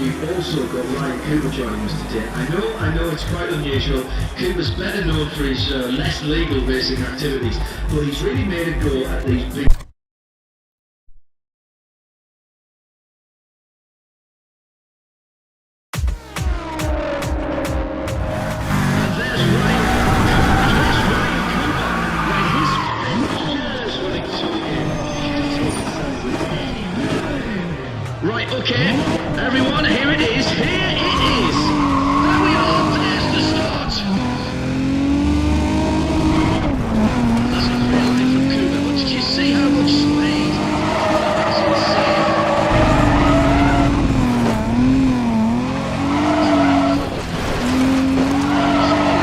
we've also got Ryan Cooper joining us today. I know it's quite unusual. Cooper's better known for his less legal racing activities, but he's really made a go at these big... Right, okay, everyone, here it is, here it is! There we are, there's the start! That's a great line from Cooper, but did you see how much speed? That's insane.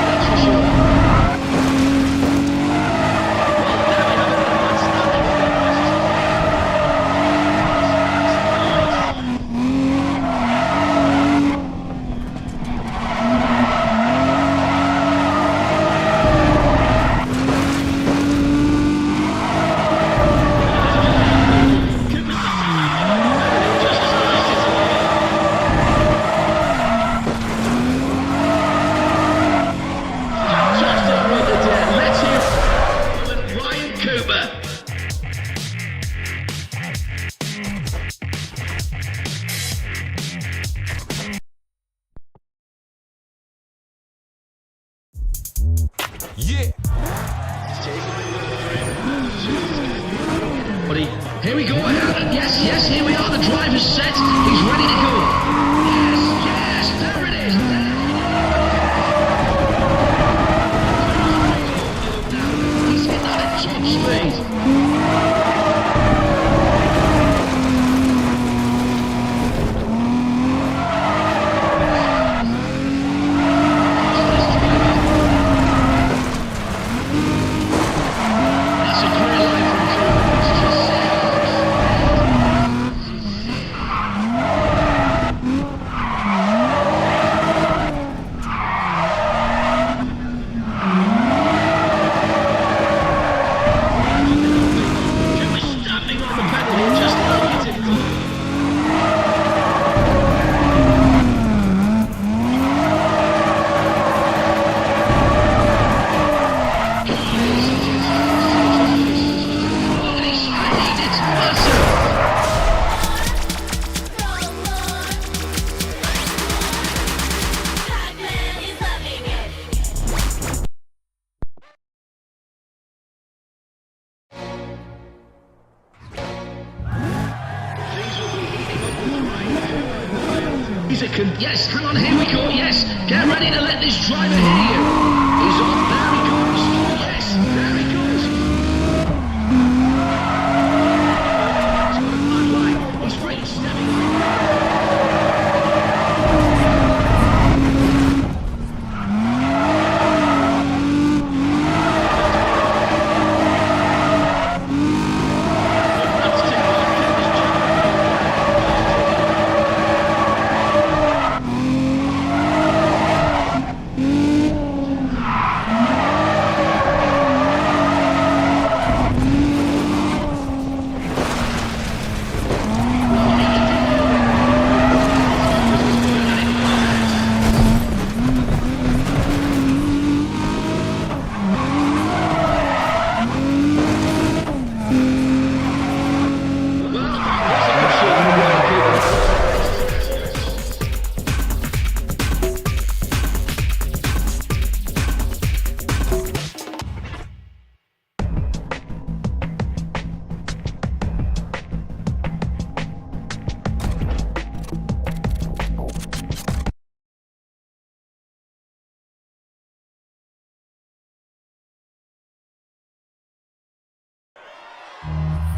That's for sure. Yeah. Buddy, here we go. Yes, here we are. The driver's set. He's ready to go. Yes, there it is. He's hit that at top speed. Yes, hang on, here we go, yes. Get ready to let this driver hear you. He's on, there he goes. Yes, there he goes. He's got a bad line. He's right stepping.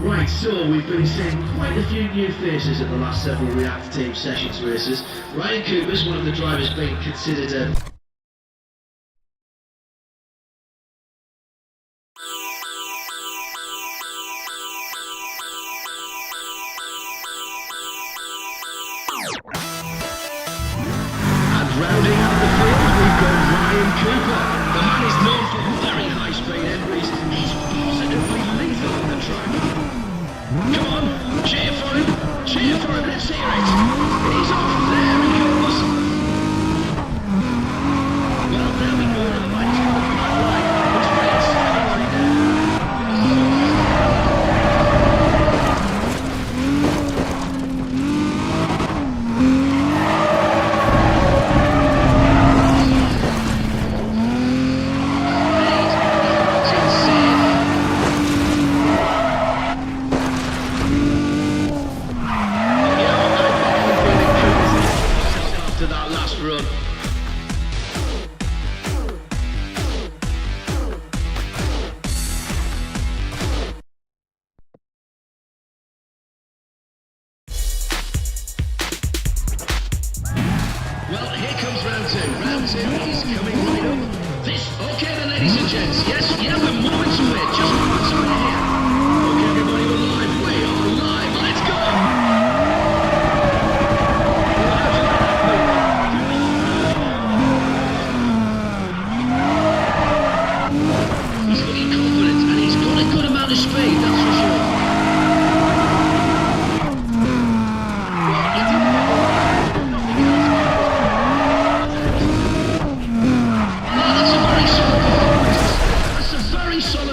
Right, so we've been seeing quite a few new faces at the last several React Team Sessions races. Ryan Cooper's one of the drivers being considered a... And rounding out the field, we've got Ryan Cooper. The man is known for very high-speed entries. He's positively lethal on the track. Come on, cheer for him, let's hear it. He's off there. done. Well, here comes round two. Round two is coming right up. Okay then, ladies and gents. Yes, yeah, we're moments away. Just moments away here. Okay, everybody, we're live. We are live. Let's go. He's looking confident and he's got a good amount of speed, that's for sure.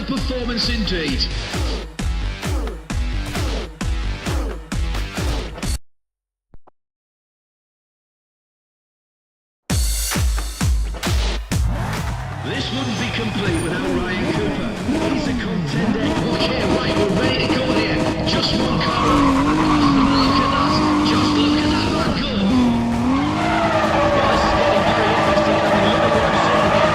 Performance indeed. This wouldn't be complete without Ryan Cooper. He's a contender. Okay, right, we're ready to go here. Just one car. Look at that. Just look at that man go. Well, this is getting very interesting. I'm loving what I'm seeing here.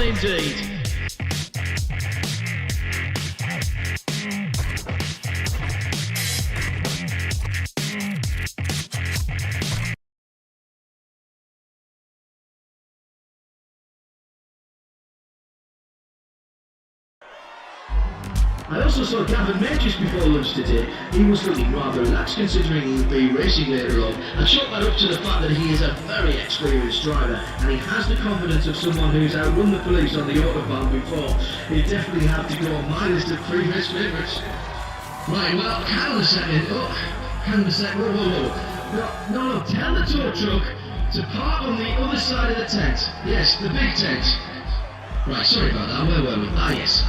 Indeed. I also saw Gavin May just before lunch today. He was looking rather relaxed considering he would be racing later on. I chalk that up to the fact that he is a very experienced driver and he has the confidence of someone who's outrun the police on the autobahn before. He'd definitely have to go on my list of previous favourites. Right, well, hang on a second. Oh, hang on a second. Whoa. No, tell the tow truck to park on the other side of the tent. Yes, the big tent. Right, sorry about that. Where were we? Ah, yes.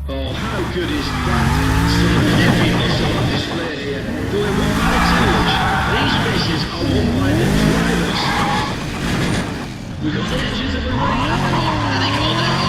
Oh, how good is that? Some heavy muscle on display here. Doing one by the tillage. These races are won by the drivers. We've got the engines that we're running out. There they go, there.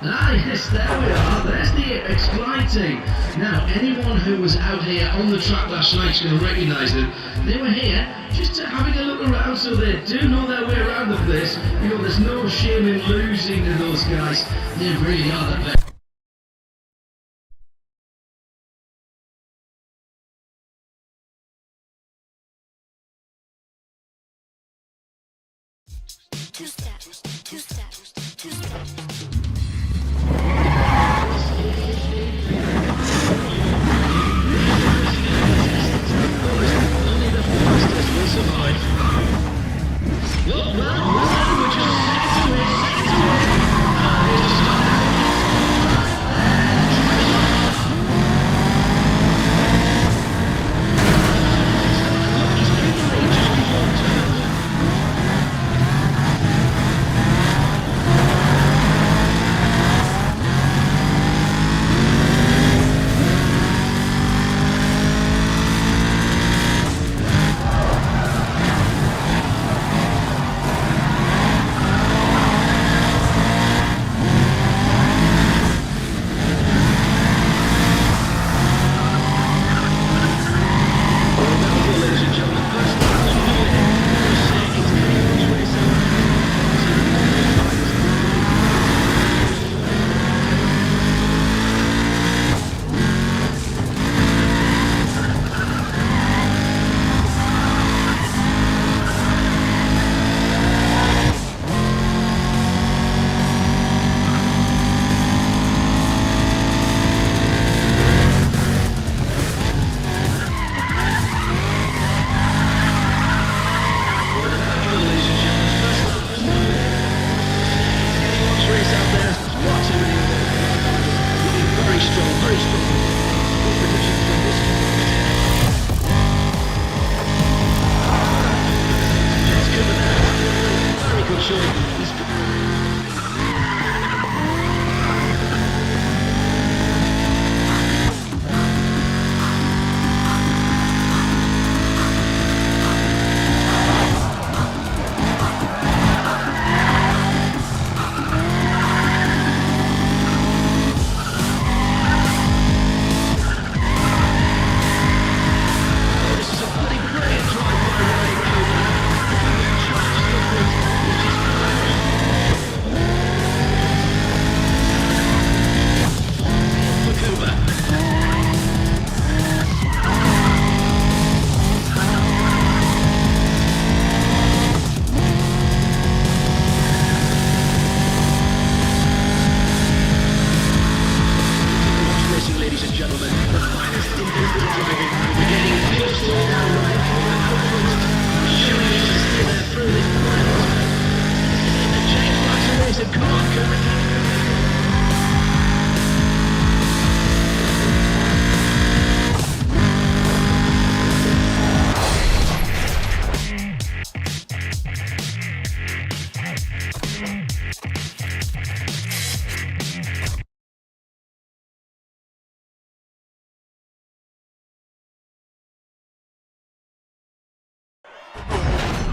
Ah yes, there we are, there's the Apex Fly team. Now, anyone who was out here on the track last night is going to recognise them. They were here just having a look around, so they do know their way around the place. You know, there's no shame in losing to those guys. They really are the best. Two step, two step, two step. Only the fastest will survive. Well, we're just seconds away, seconds away. Here's the start. Look, he's made the lead just before turn.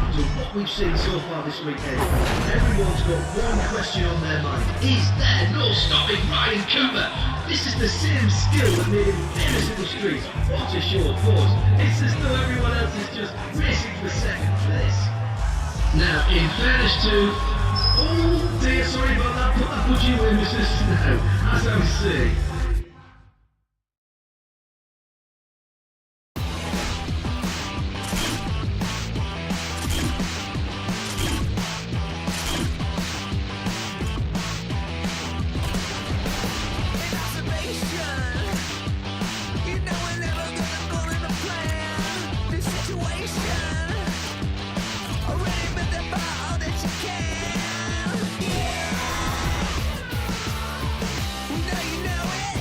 So what we've seen so far this weekend, everyone's got one question on their mind. Is there no stopping Ryan Cooper? This is the same skill that made him famous in the streets. What a show of force. It's as though everyone else is just racing for second place. Now, in fairness to... Oh dear, sorry about that. Put that budgie away, Mrs. Now, as I was saying... You know it.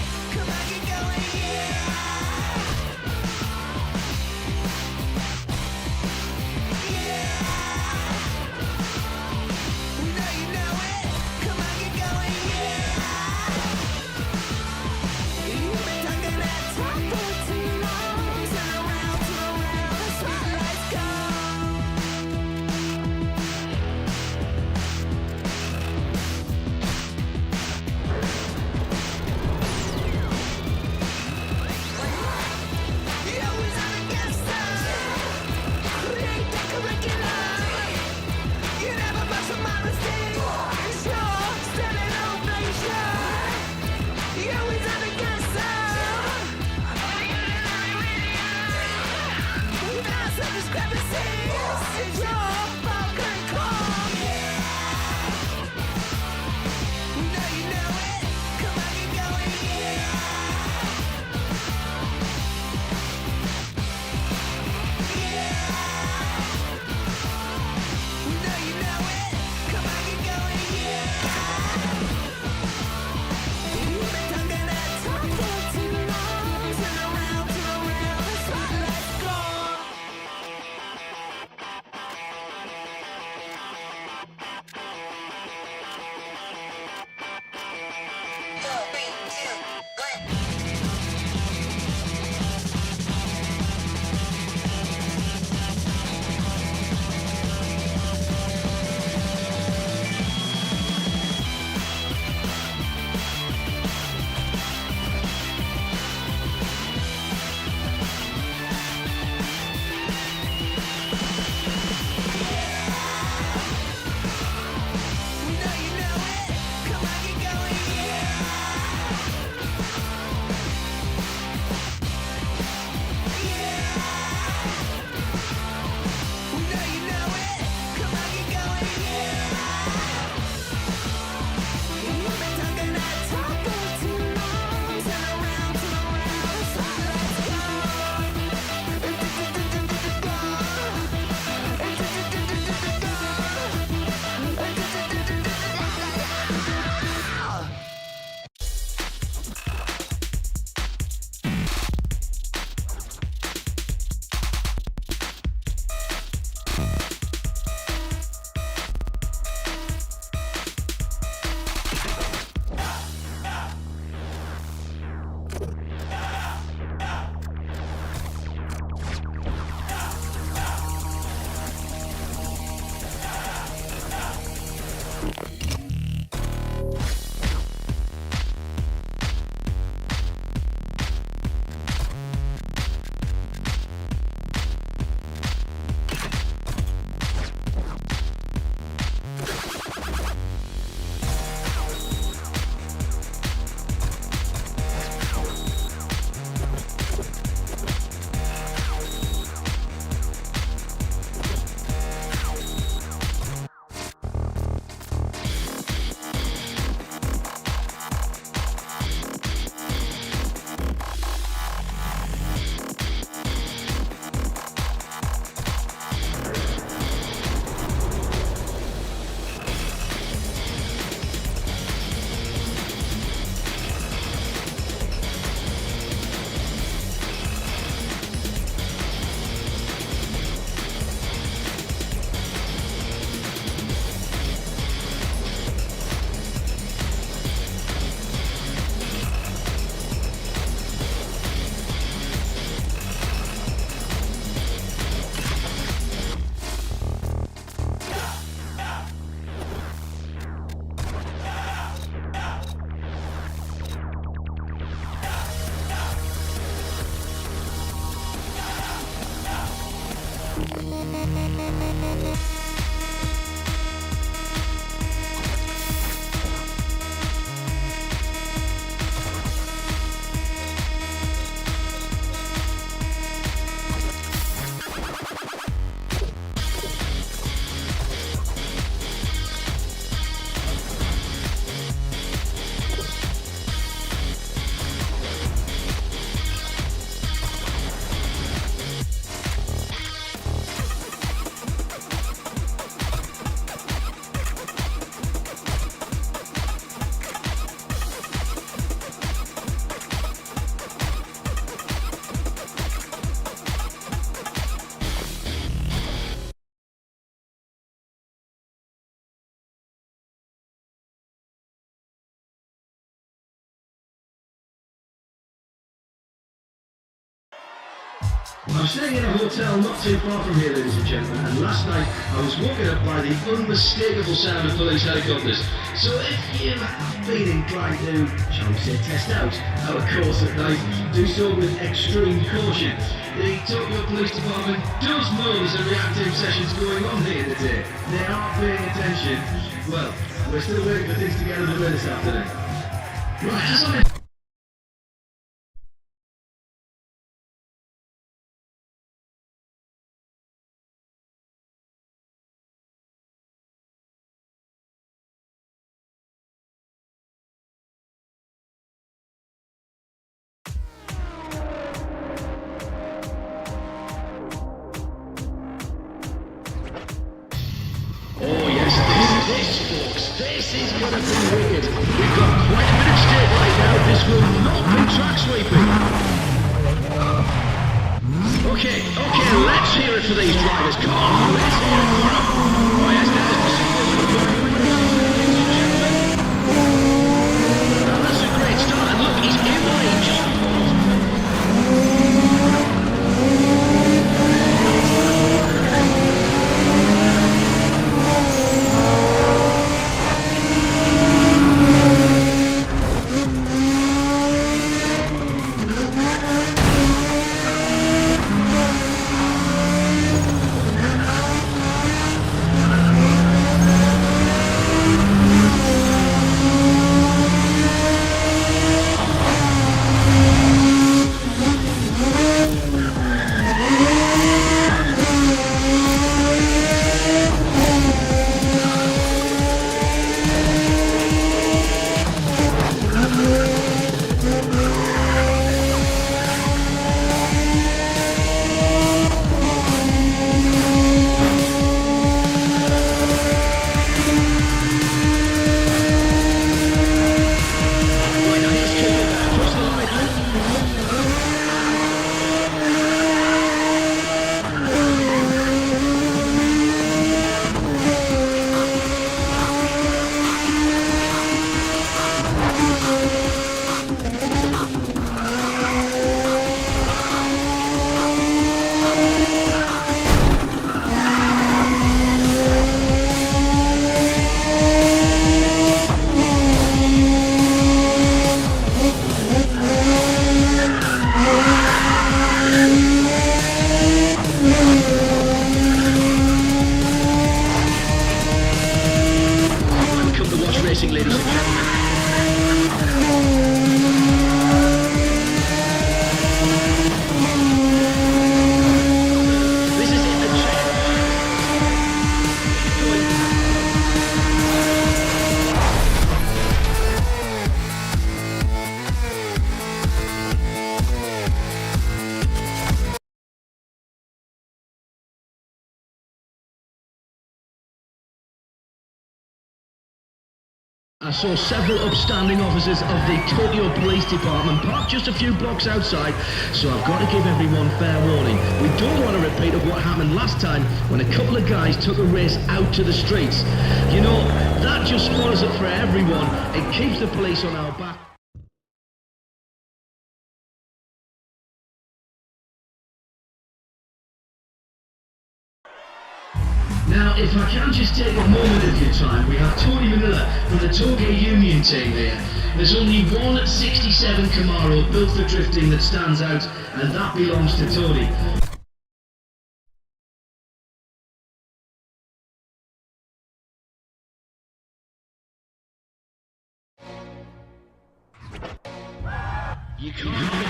I'm staying in a hotel not too far from here, ladies and gentlemen, and last night I was woken up by the unmistakable sound of police helicopters. So if you have been inclined to, shall we say, test out our course at night, do so with extreme caution. The Tokyo Police Department does know there's a reactive sessions going on here today. They are paying attention. Well, we're still waiting for things to get underway this afternoon. Right, as I This is going to be wicked. We've got quite a bit of stake right now. This will not be track sweeping. Okay, let's hear it for these drivers. Come on, let's hear it for them. Oh yes, that is the sequence we're going. Now that's a great start. And look, he's in lane just before. Racing, ladies and gentlemen. This is it, the check. I saw several upstanding officers of the Tokyo Police Department parked just a few blocks outside, so I've got to give everyone fair warning. We don't want a repeat of what happened last time when a couple of guys took a race out to the streets. You know, that just spoils it for everyone. It keeps the police on our back. Now, if I can just take a moment of your time, we have Tony Manila from the Tokyo Union team here. There's only one 67 Camaro built for drifting that stands out, and that belongs to Tony. You can't.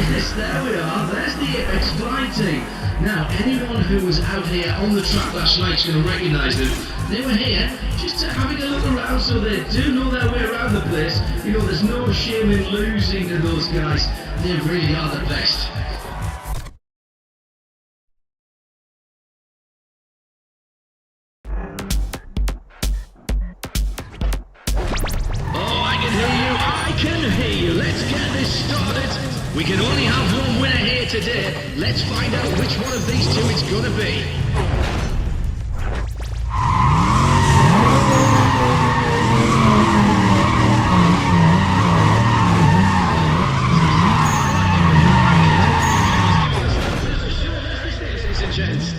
Yes, there we are. There's the Nfs Fly team. Now, anyone who was out here on the track last night is going to recognise them. They were here just having a look around, so they do know their way around the place. You know, there's no shame in losing to those guys. They really are the best. Oh, I can hear you. Let's get this started. We can only have one winner here today. Let's find out which one of these two it's gonna be.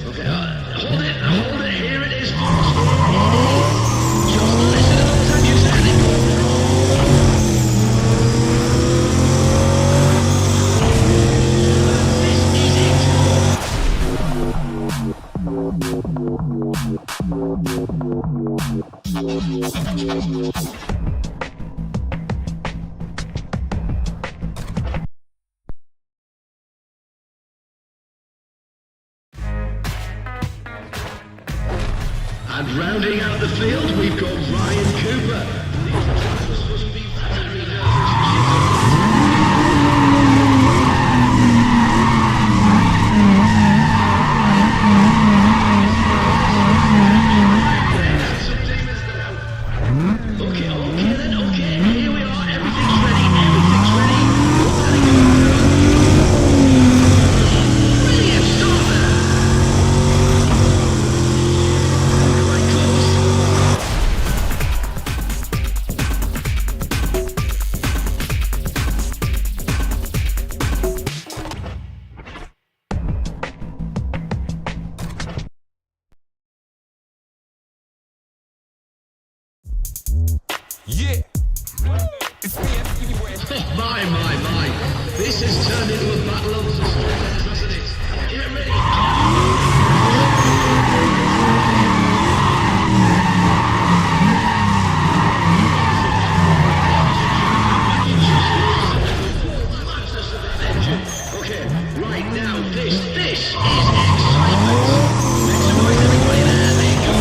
Okay, hold it, here it is, folks. Just listen to those engines standing. This is it. And rounding out the field, we've got Ryan Cooper. Must be very Okay, then, okay, here we are, everything's ready. Brilliant start there. Quite close. Yeah. It's Nfs Pro My. This has turned into a battle of the squares, hasn't it? Get ready. Okay, right now, this is excitement. Make some noise, everybody there. There you go.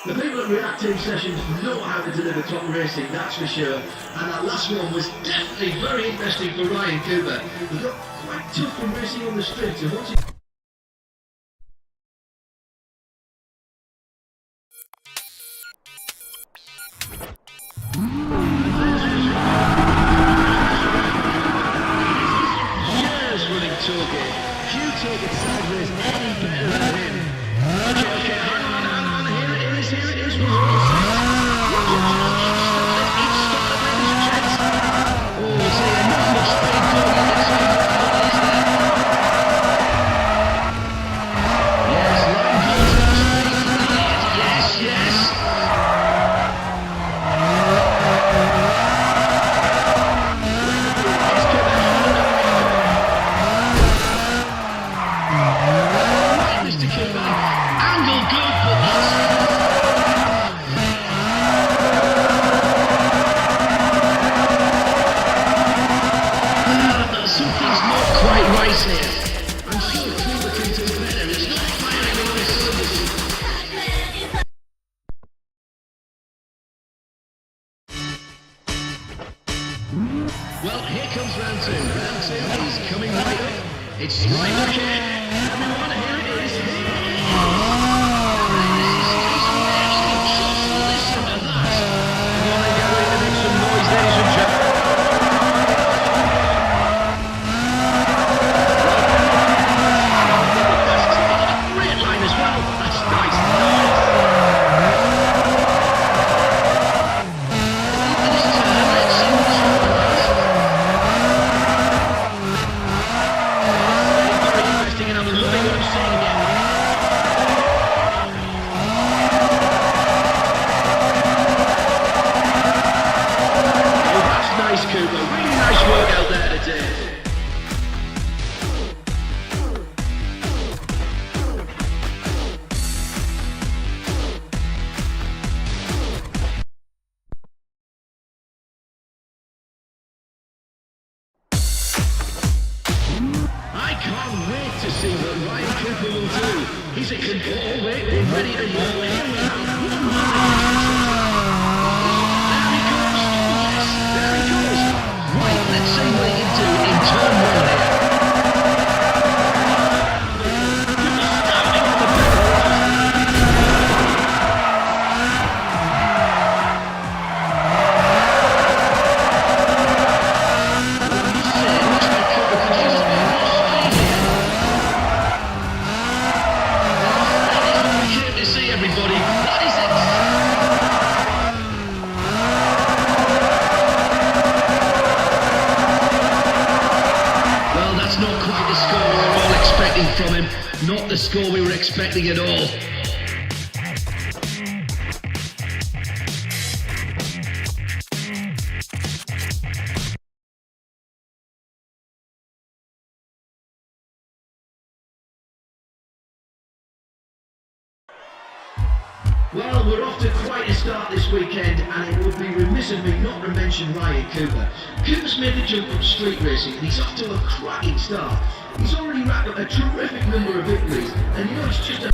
The people at reactive sessions know how to deliver top racing, that's for sure. And that last one was definitely very interesting for Ryan Cooper. He got quite tough from racing on the straight, and once he... Years running toolkit. Few take it sideways any better than him. Okay, hang on. Here it is, we're all set. It's started, ladies and gents. Oh, is there enough of speed going in the time? Is there? Yes, line goes. Yes. Right, Mr. Cooper. Angle good, but that's... Something's not quite right here. I'm sure Cooper can do better. It's not firing on all cylinders. Well, here comes round two. Round two is coming right up. It's right back here. Everyone, here it is. Listen to that. Come on, get ready to make some noise, ladies and gentlemen. Great line as well. That's nice. This turn, let's see what's happening. Very interesting, and I'm loving what I'm seeing again. Oh, that's nice, Cooper. Really nice work out there today. I can't wait to see what Ryan Cooper will do. He's a control wait, we're ready to go. Here we go. There he goes. Yes, there he goes. Right, let's see what he can do in turn one here. Starting on the pedal. He said expecting from him. Not the score we were expecting at all. Well, we're off to quite a start this weekend, and it would be remiss of me not to mention Ryan Cooper. Cooper's made the jump from street racing, and he's off to a cracking start. He's already racked up a terrific number of victories, and you know it's just a...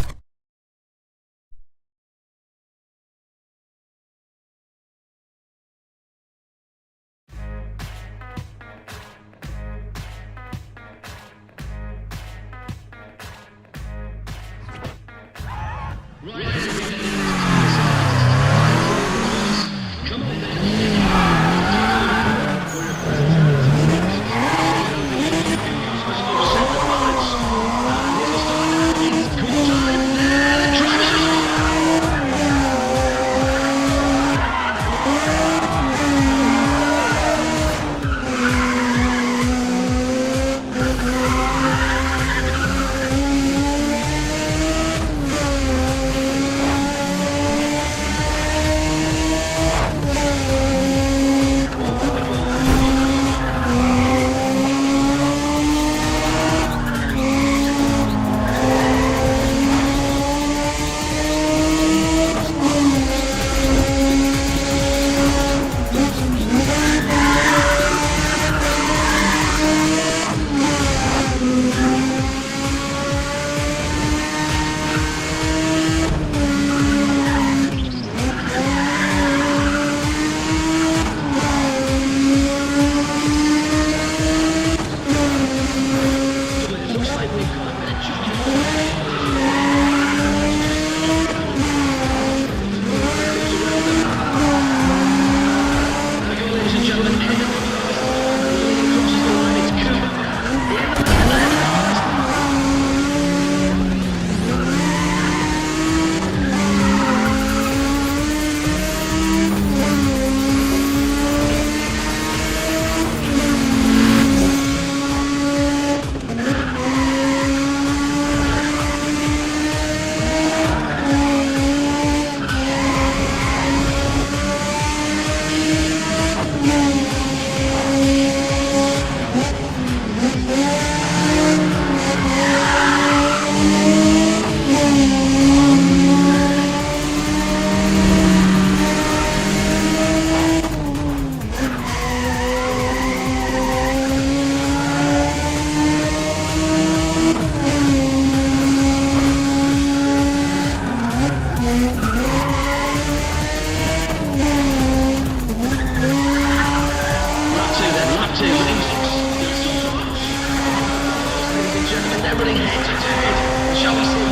Everything heads to head. Shall we see?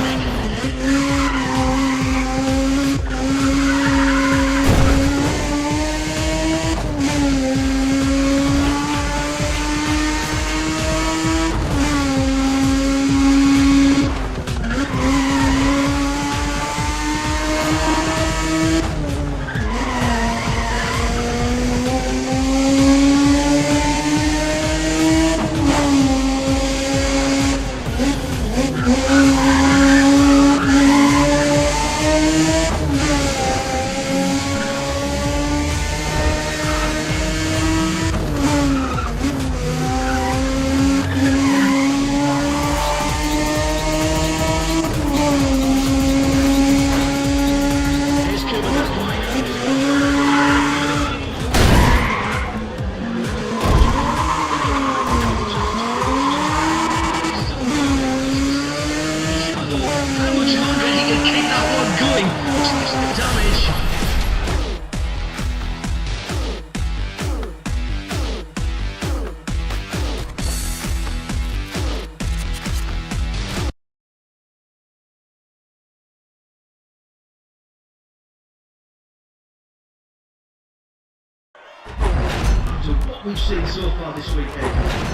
So what we've seen so far this weekend,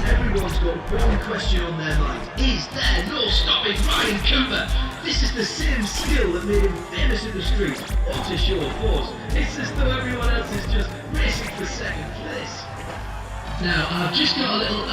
everyone's got one question on their mind. Is there no stopping Ryan Cooper? This is the same skill that made him famous in the streets. What a show of force. It's as though everyone else is just racing for second place. Now, I've just got a little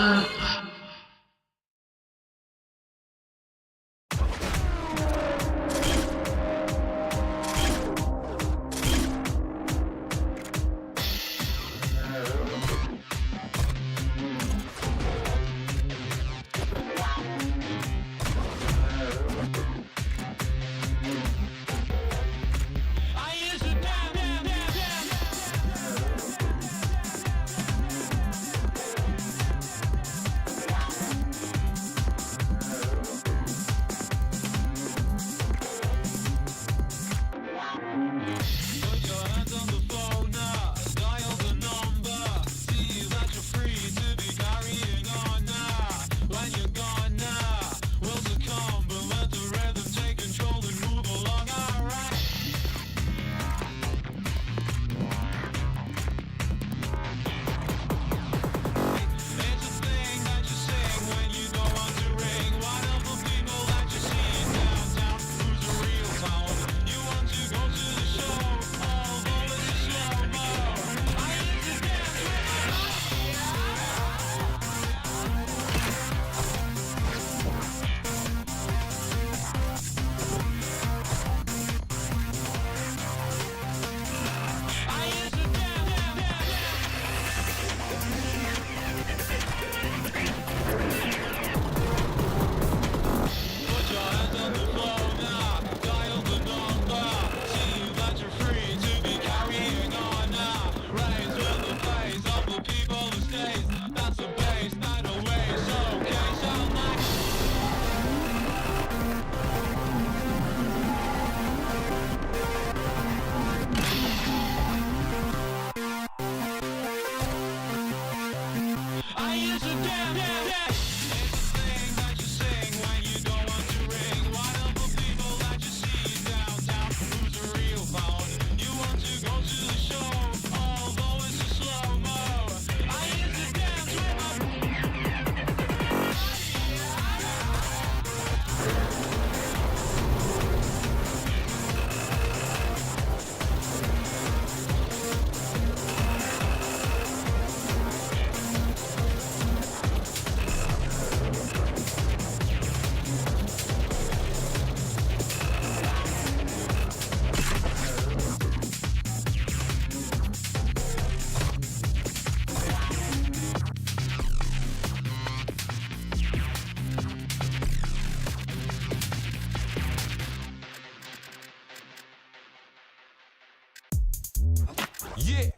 Yeah,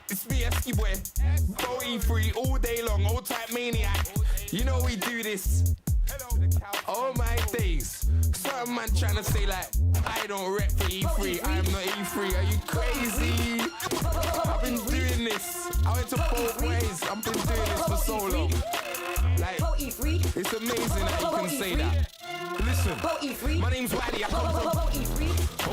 it's me, Esky boy. Go E3 all day long, old type maniac. You know we do this. Oh my days. Some man trying to say like, I don't rep for E3. I'm not E3. Are you crazy? I've been doing this. I went to both ways. I've been doing this for so long. Like, it's amazing that you can say that. Listen, my name's Waddy, I come from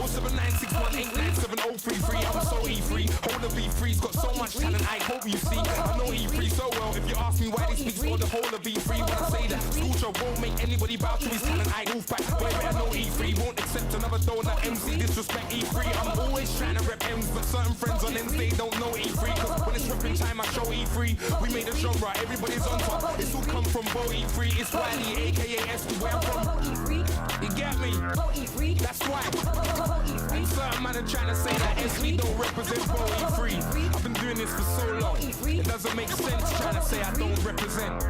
07961897033. I'm so E3, whole of E3's got so much talent, I hope you see. I know E3 so well, if you ask me why they speak for the whole of E3, when I say that Sculpture won't make anybody bow to his talent, I move back, but I better know E3 won't accept another donut, MC disrespect E3. I'm always trying to rep M's, but certain friends on M's, they don't know E3, cause when it's repping time I show E3. We made a genre, everybody's on top, it's all come from Bo E3, it's Wiley, aka SP, where I'm from. You get me? That's why. And certain man are trying to say that SP don't represent Bo E3. I've been doing this for so long. It doesn't make sense trying to say I don't represent.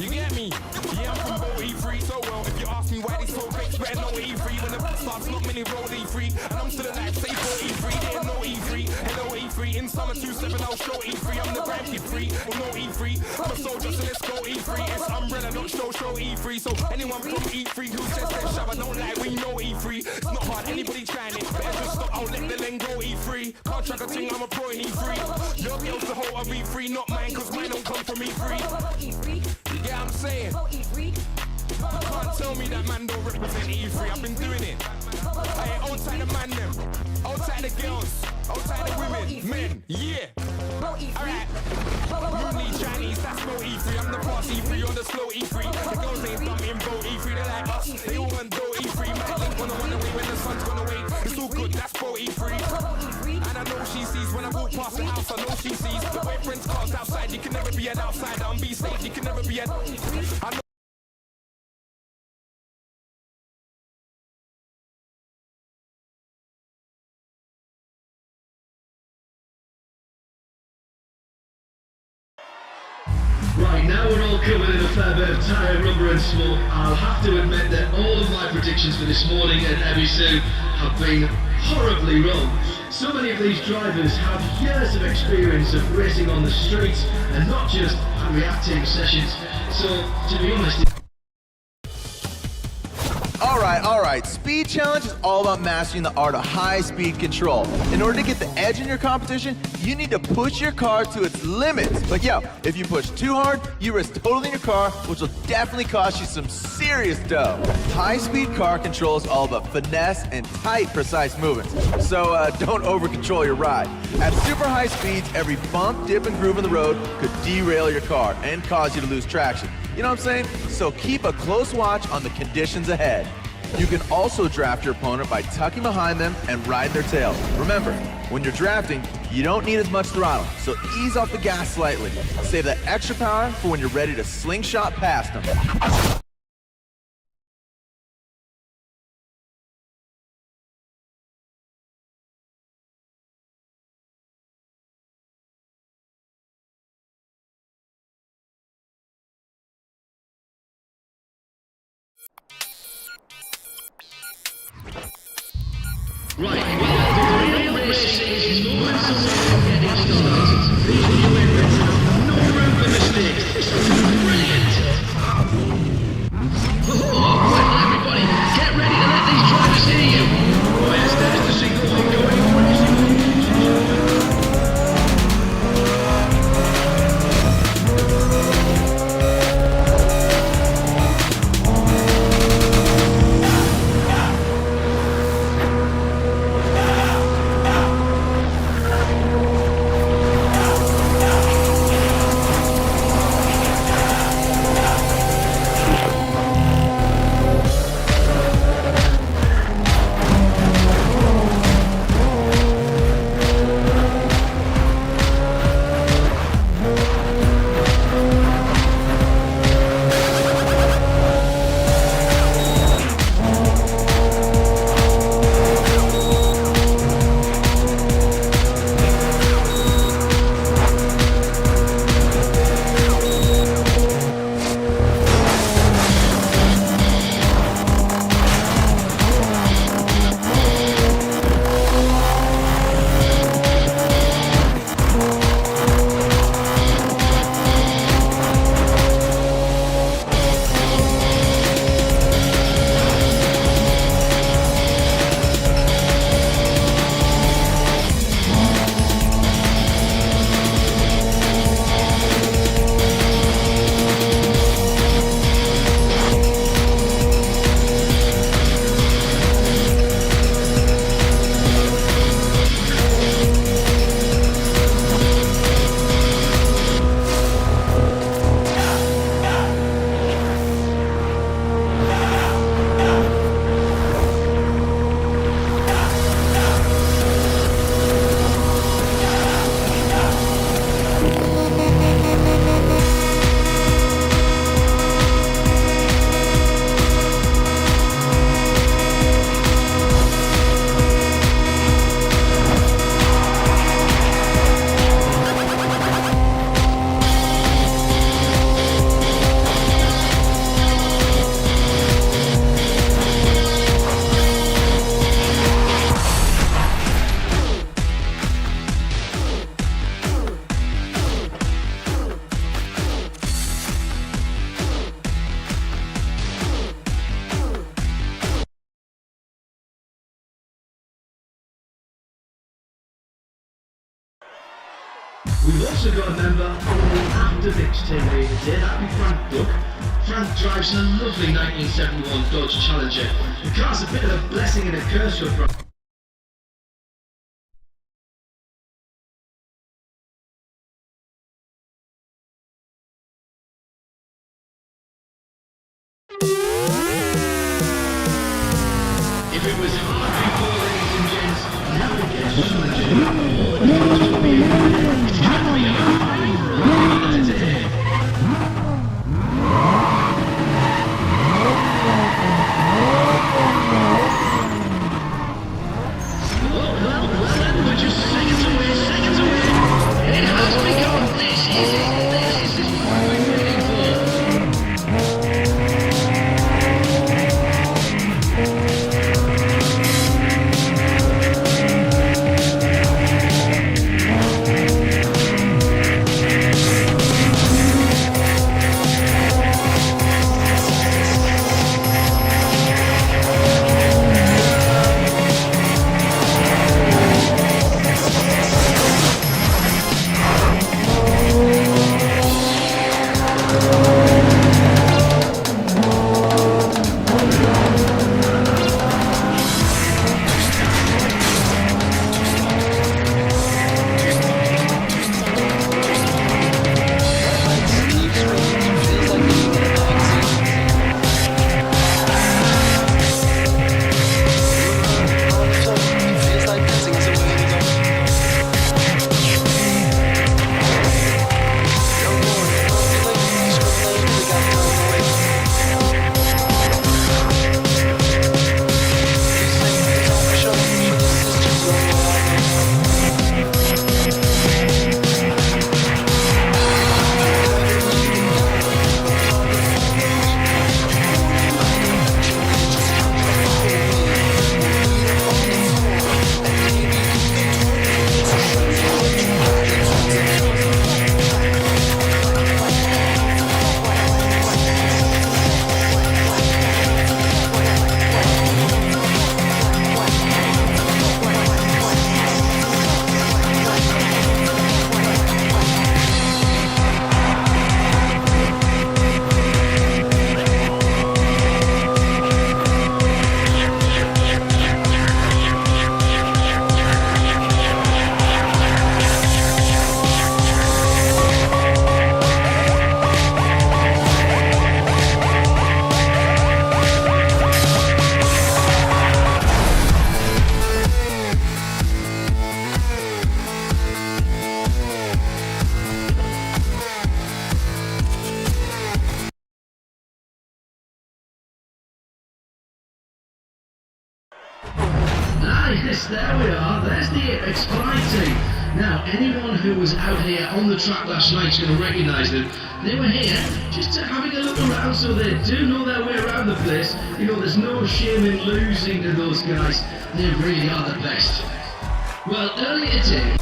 You get me? Yeah, I'm from Bo E3 so well. If you ask me why these folk fakes better know E3 when the beat starts, not many roll E3. And I'm still alive, say Bo E3, they ain't no E3. Hello E3, in summer 27 I'll show E3. I'm the brand E3, well no E3. I'm a soldier, so let's go E3. It's umbrella, not show E3. So anyone from E3 who says they're shy, I don't like, we know E3. It's not hard, anybody trying it. Better just stop, I'll let the lane go E3. Can't track a thing, I'm a pro in E3. Your girl's the whole of E3, not mine, cause mine don't come from E3. You get what I'm saying? You can't tell me that man don't represent E3, I've been doing it. I ain't outside the man them, outside the girls, outside the women, men, yeah. Alright, you need Chinese, that's no E3. I'm the fast E3, you're the slow E3. The girls ain't dumb in Bo E3, they like us, they all want do E3. Might link on the one away when the sun's gone away. It's all good, that's Bo E3. And I know she sees when I walk past the house, I know she sees the boyfriend's cars outside. You can never be an outsider, I'm be safe, you can never be an. I know. Right, now we're all covered in a fair bit of tyre, rubber and smoke. I'll have to admit that all of my predictions for this morning at Ebisu have been horribly wrong. So many of these drivers have years of experience of racing on the streets and not just at reacting sessions. So, to be honest... All right. Speed challenge is all about mastering the art of high-speed control. In order to get the edge in your competition, you need to push your car to its limits. But yo, if you push too hard, you risk totaling your car, which will definitely cost you some serious dough. High-speed car control is all about finesse and tight, precise movements. So don't over-control your ride. At super high speeds, every bump, dip, and groove in the road could derail your car and cause you to lose traction. You know what I'm saying? So keep a close watch on the conditions ahead. You can also draft your opponent by tucking behind them and riding their tail. Remember, when you're drafting, you don't need as much throttle, so ease off the gas slightly. Save that extra power for when you're ready to slingshot past them. Right, well, the real racing is moments away from getting started. These new entrants have no room for mistakes. This is brilliant. Oh, well, everybody, get ready to let these drivers hear you. Oh, yes, there's the signal going crazy. We've also got a member from the Aftermix team here today. That'd be Frank Duck. Frank drives a lovely 1971 Dodge Challenger. The car's a bit of a blessing and a curse for Frank. If it was hard before, ladies and gents, now it gets challenging. All the comes to be it's going to be a fight for all the today. Well, we're just seconds away. It has begun. This is what we've been waiting for. Yes, there we are. There's the Nfs Pro team. Now, anyone who was out here on the track last night is going to recognise them. They were here just having a look around, so they do know their way around the place. You know, there's no shame in losing to those guys. They really are the best. Well, earlier today...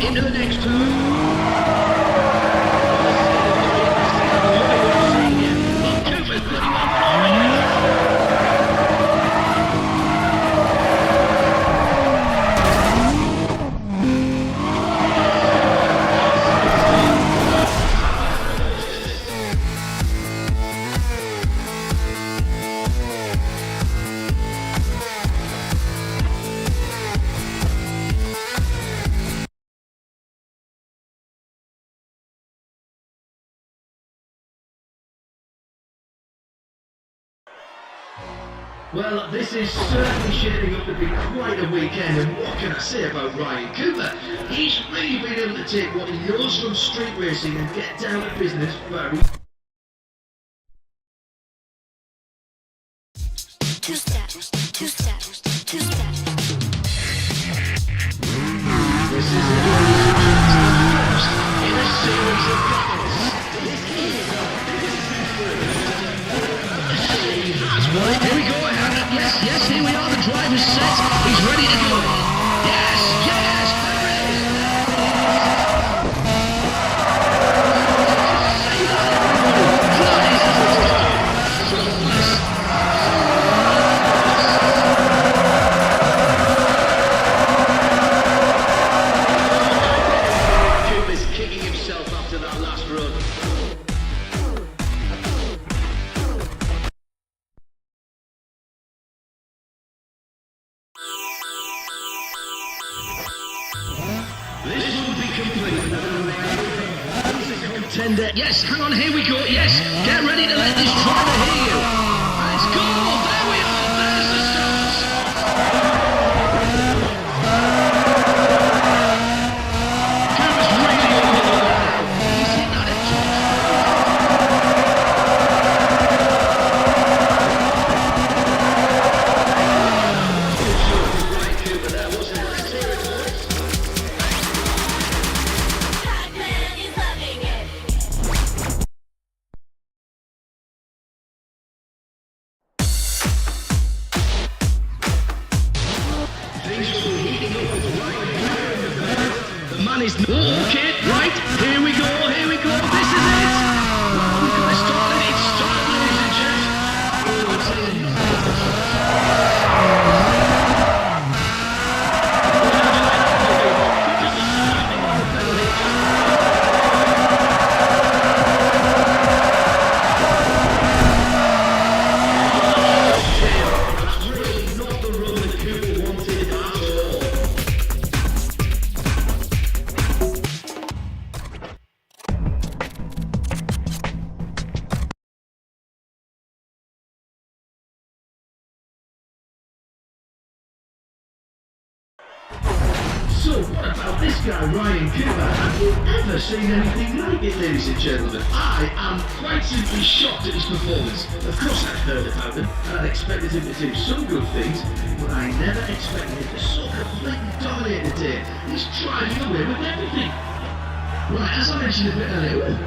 into the next turn. Well, this is certainly shaping up to be quite a weekend, and what can I say about Ryan Cooper? He's really been able to take what he knows from street racing and get down to business very... Two-step, two-step, two-step. This is it, ladies and gentlemen, the first in a series of battles. He has one. Here we go. Yes, here we are. The driver's set. He's ready to go. Yes, there it is. Cooper's kicking himself after that last run. This wouldn't be complete without a contender. Yes, hang on, here we go. Yes, get ready to let this driver hear you. Let's go. There we are. There's the stars. Cooper's really over the line. He's hit that Right, Cooper, there wasn't it? Let's hear it, boys. The man is... Okay, right, here we go, this is it! Well, we've got it started, it's started, ladies and really not the run that Cooper wanted at all. So what about this guy, Ryan Cooper? Have you ever seen anything like it, ladies and gentlemen? I am quite simply shocked at his performance. Of course I'd heard about him, and I'd expected him to do some good things, but I never expected him to so completely dominate the day. He's driving away with everything. Right, as I mentioned a bit earlier,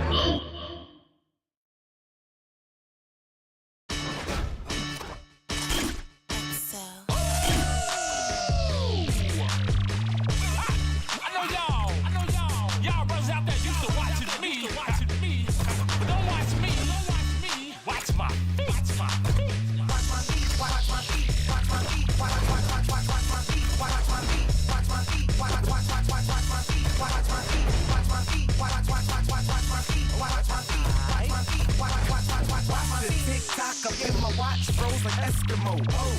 Eskimo. Oh,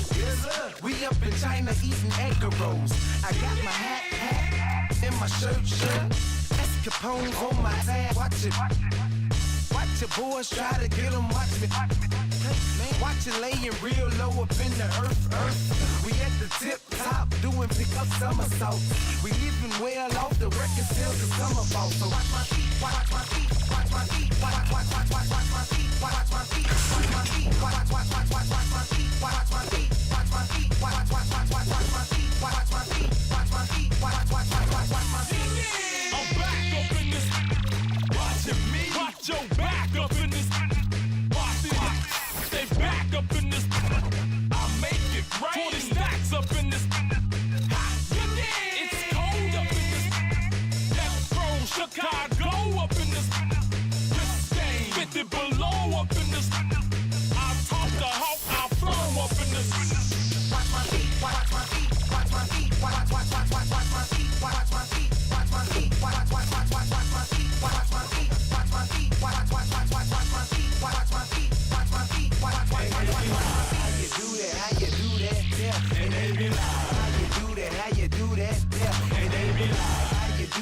we up in China eating egg rolls. I got my hat in my shirt. Escapones on my tab. Watch it. Watch your boys try to get them. Watch me. Watch it laying real low up in the earth. We at the tip top doing pick up somersaults. We living well off the record sales the summer ball. So watch my feet, watch my feet, watch my feet, watch my feet, watch my feet, watch my feet, watch my feet, watch my feet, watch my feet, watch my feet, watch my feet, watch my feet, watch my feet, watch my feet, watch my feet. I'm back up in this. Watching me. Watch your back up in this. Watch it. Stay back up in this. I make it rain. 40 stacks up in this. It's cold up in this.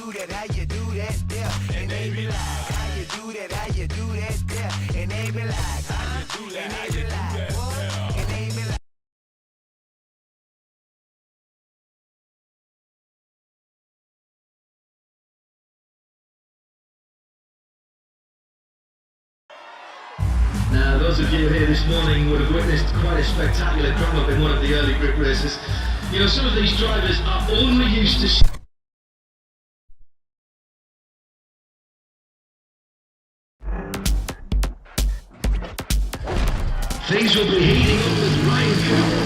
do that, how you do that, yeah. And they be like, how you do that, how you do that, yeah. And they be like, how you do that, how you do that, what? And they be like. Now, those of you here this morning would have witnessed quite a spectacular come-up in one of the early grip races. You know, some of these drivers are only used to... Things will be heating up with Ryan Cooper.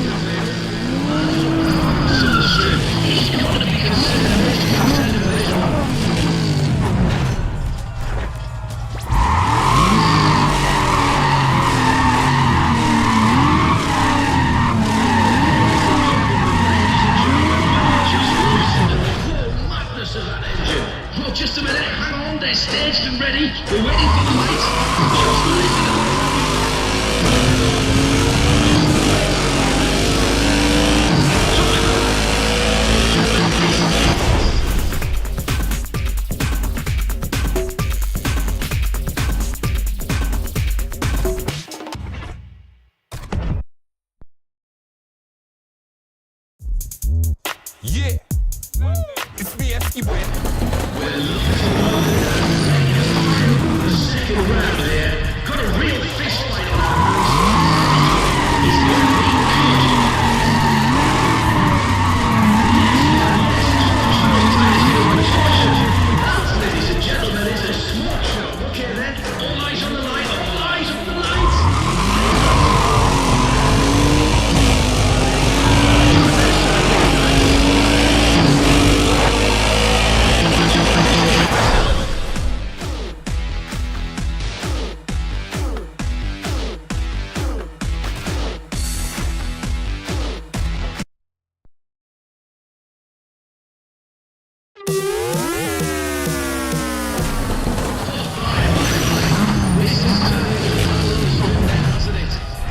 So strip. He's got to be considered a best contender for this one. Oh, just a minute, hang on, they're staged and ready. We're waiting for the lights. Yeah, it's me, F.E. We're looking for the second round here. Got a real fist fight on our hands. It's going to be that, ladies and gentlemen, is a smart show. Okay then, all eyes on the light, all eyes on the lights.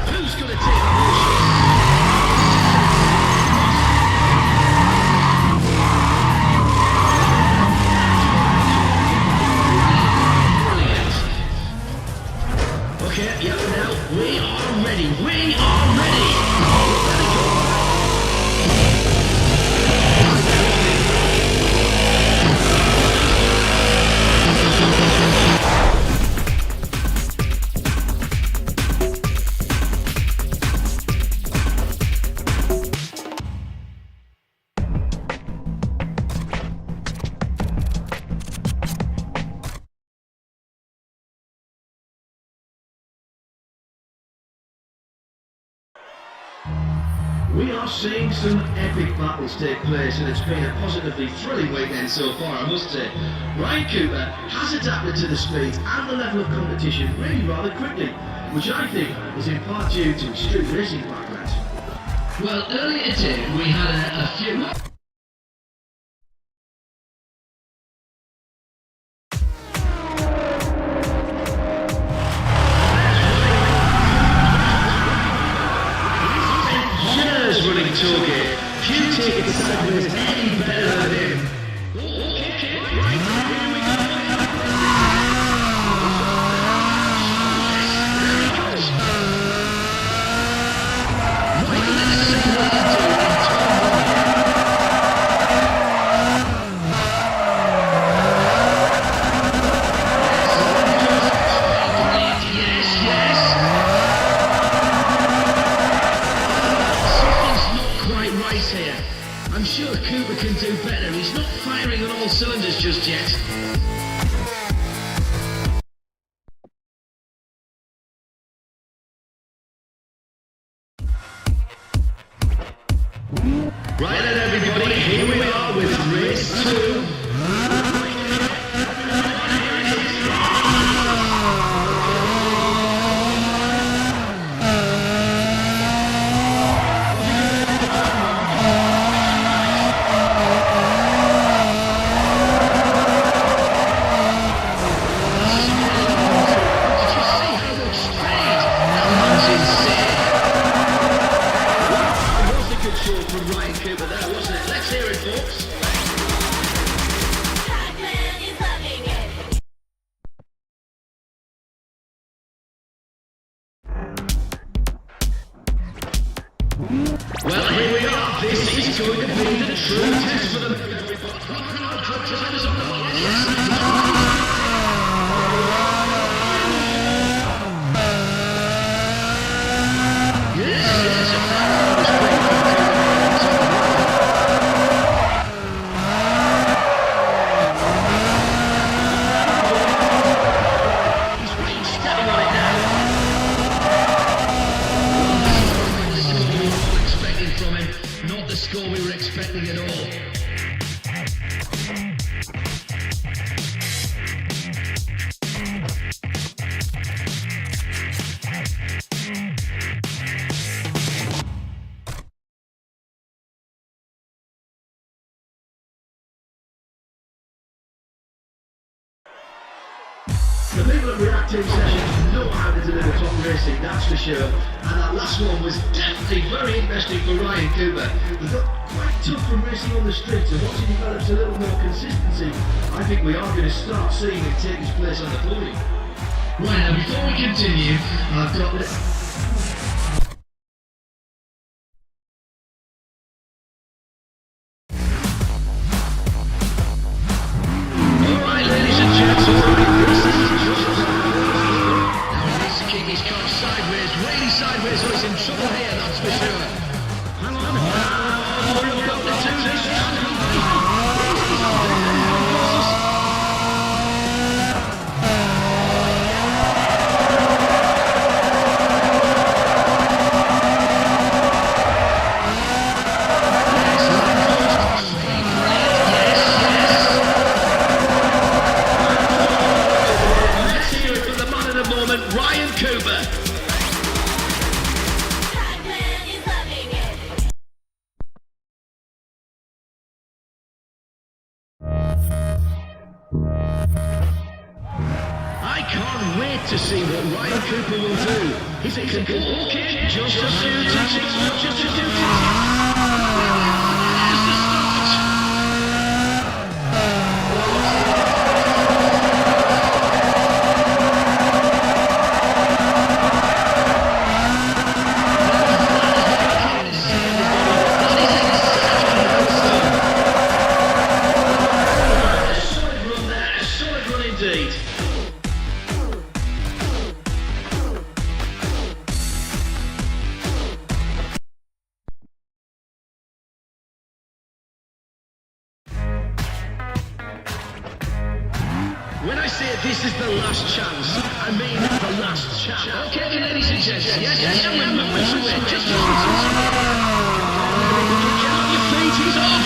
Who's going to take the Okay, yeah, now we are ready. We are ready. We are seeing some epic battles take place, and it's been a positively thrilling weekend so far, I must say. Ryan Cooper has adapted to the speed and the level of competition really rather quickly, which I think is in part due to his street racing background. Well, earlier today we had a few... running toolkit. Few tickets sideways any better than him. Okay, right, here we go. There he goes. Right, let's see what he's doing in Yes, yes. Right here. I'm sure Cooper can do better. He's not firing on all cylinders just yet. Right then, everybody, here we are with race 2. From Ryan Cooper there, wasn't it? Let's hear it, folks. Not the score we were expecting at all. The people at Reactive Sessions know how to deliver top racing, that's for sure. And that last one was definitely very interesting for Ryan Cooper. He got quite tough from racing on the streets, and once he develops a little more consistency, I think we are going to start seeing him take his place on the podium. Right, now before we continue, I've got this. Sideways, so he's in trouble here, that's for sure. Hang on. We've got to do this. Let's hear it from the man of the moment, Ryan Cooper. I can't wait to see what Ryan Cooper will do. Is it a ball kick? Just a few touches, just a few touches. When I say this is the last chance, I mean the last chance. Okay, then, ladies and gents, yes, we're moving to it. Just get on your feet, he's off.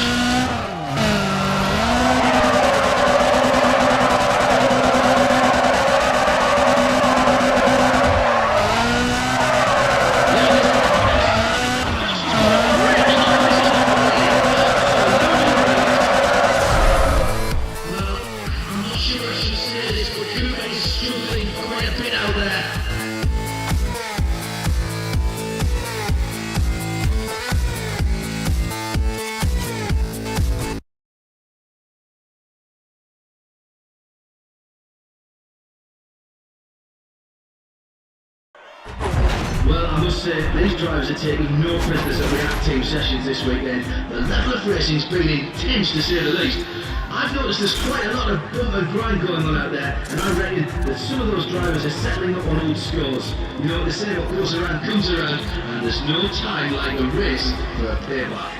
Well, I must say, these drivers are taking no prisoners at Reactive Sessions this weekend. The level of racing's been intense, to say the least. I've noticed there's quite a lot of bump and grind going on out there, and I reckon that some of those drivers are settling up on old scores. You know what they say, what goes around comes around, and there's no time like a race for a payback.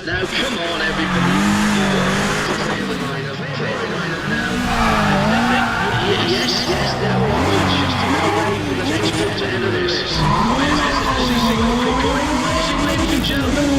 Now, come on, everybody. Clear the lineup now. Yes, now we're just about for the next bit to enter this. Ladies and gentlemen.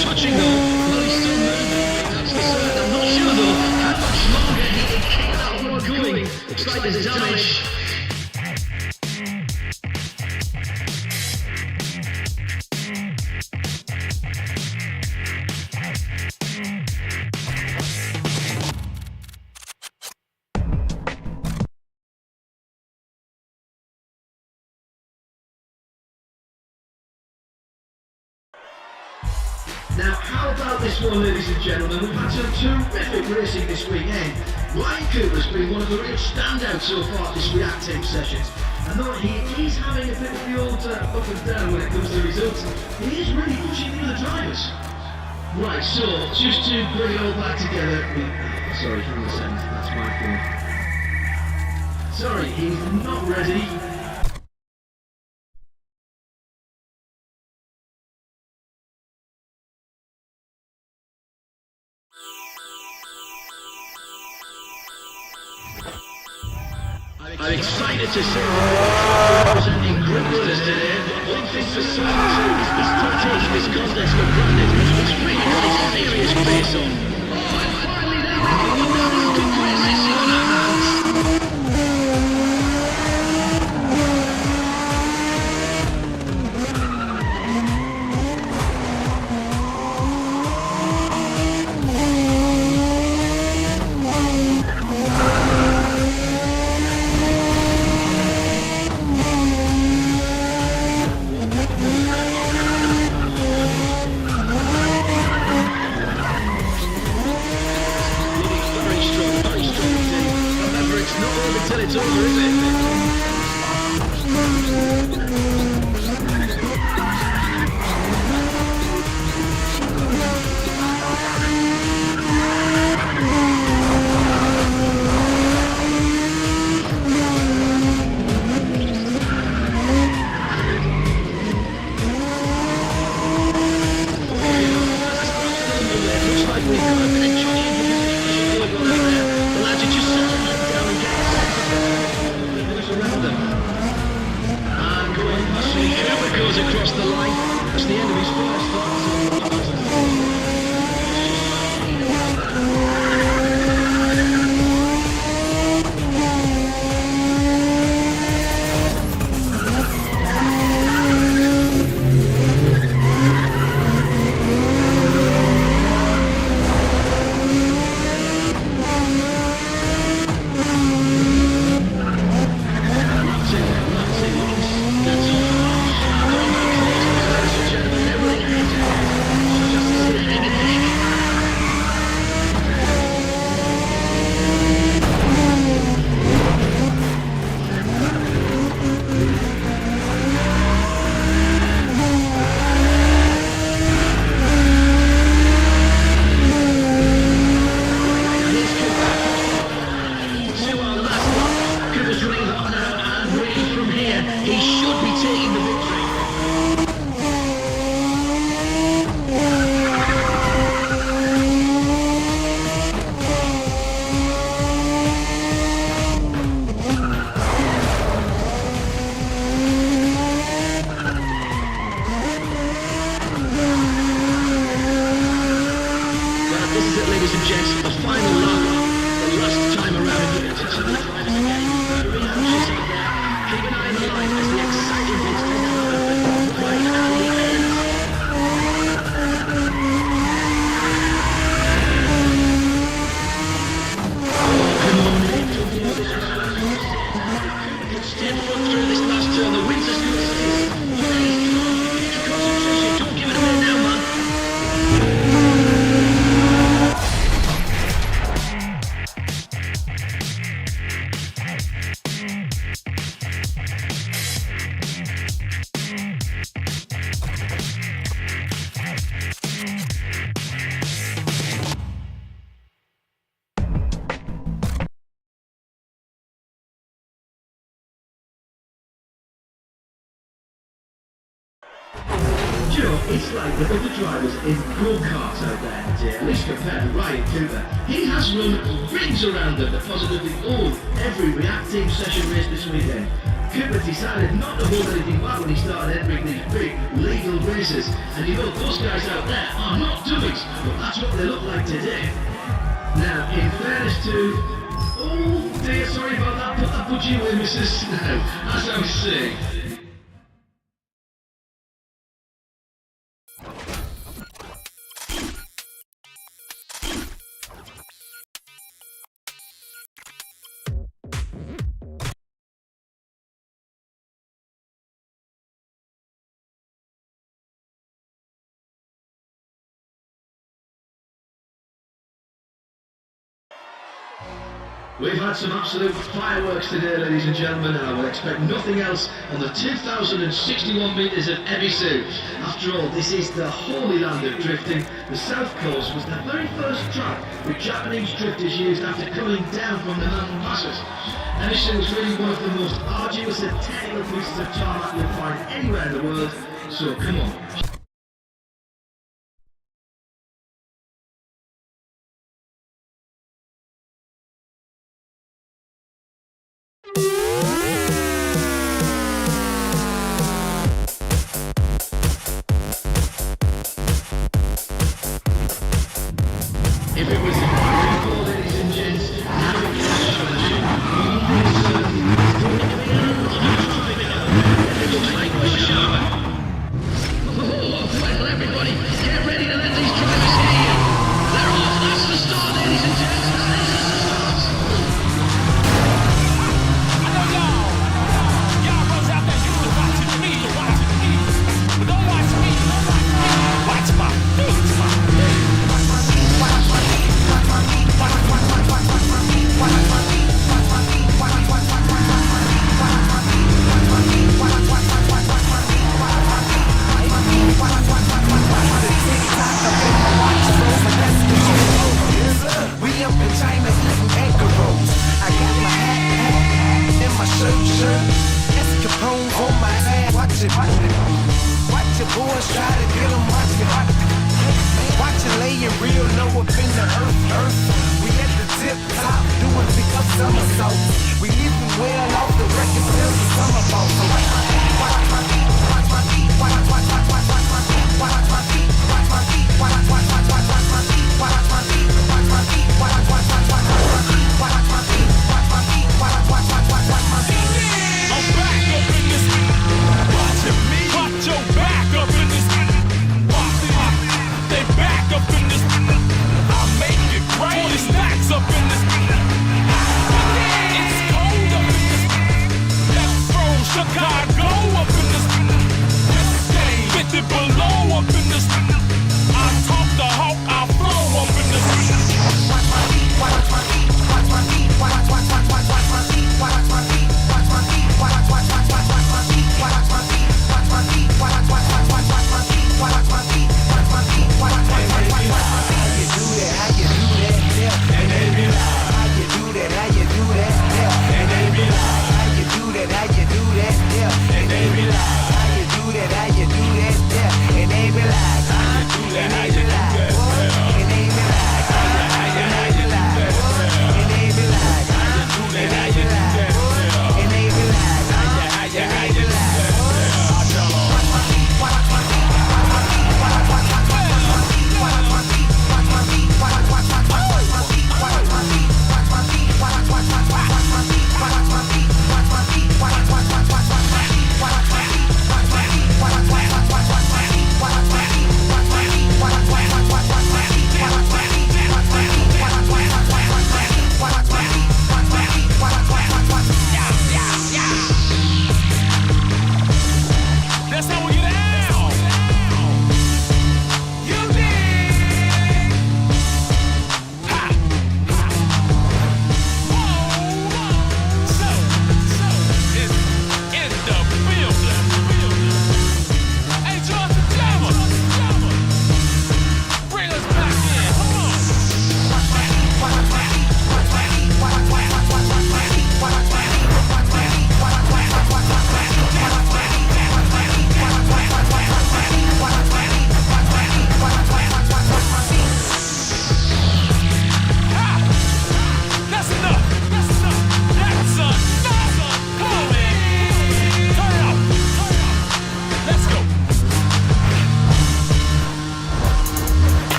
Touching though, well he's still moving, that's the certain. I'm not sure though how much longer he can keep that one going. Looks like there's damage. Now, how about this one, ladies and gentlemen? We've had some terrific racing this weekend. Ryan Cooper's been one of the real standouts so far this reactive sessions. And though he is having a bit of the old up and down when it comes to results, he is really pushing the other drivers. Right, so, just to bring it all back together, sorry, hang on a second, that's my fault. Sorry, he's not ready. I'm excited to see representing Grimsters today. One thing for certain is this take this contest for granted. It's really got a serious face on. Oh, and finally there we go. Now look at Chris racing on our hands. Until it's over, is it? Looks like we've got a bit of joy in the lads are just settling down and getting around them. And going past me, Cooper goes across the line. That's the end of his first lap. Ladies and gents, the final lap, the last time around here to the drivers again. Keep an eye on the line as the exciting bits Do you know, it's like the other drivers in go-karts out there today, at least compared to Ryan Cooper. He has run rings around them that positively all every React Team session race this weekend. Cooper decided not to hold anything back when he started entering these big legal races. And you know, those guys out there are not dummies, but that's what they look like today. Now, in fairness to... Oh dear, sorry about that, put that budgie away, missus. Now, as I was saying... We've had some absolute fireworks today, ladies and gentlemen, and I will expect nothing else on the 2,061 metres of Ebisu. After all, this is the holy land of drifting. The South Coast was the very first track that Japanese drifters used after coming down from the mountain passes. Ebisu was really one of the most arduous and technical pieces of tarmac you'll find anywhere in the world, so come on. If it was impossible, ladies and gents, now it is it looks like we're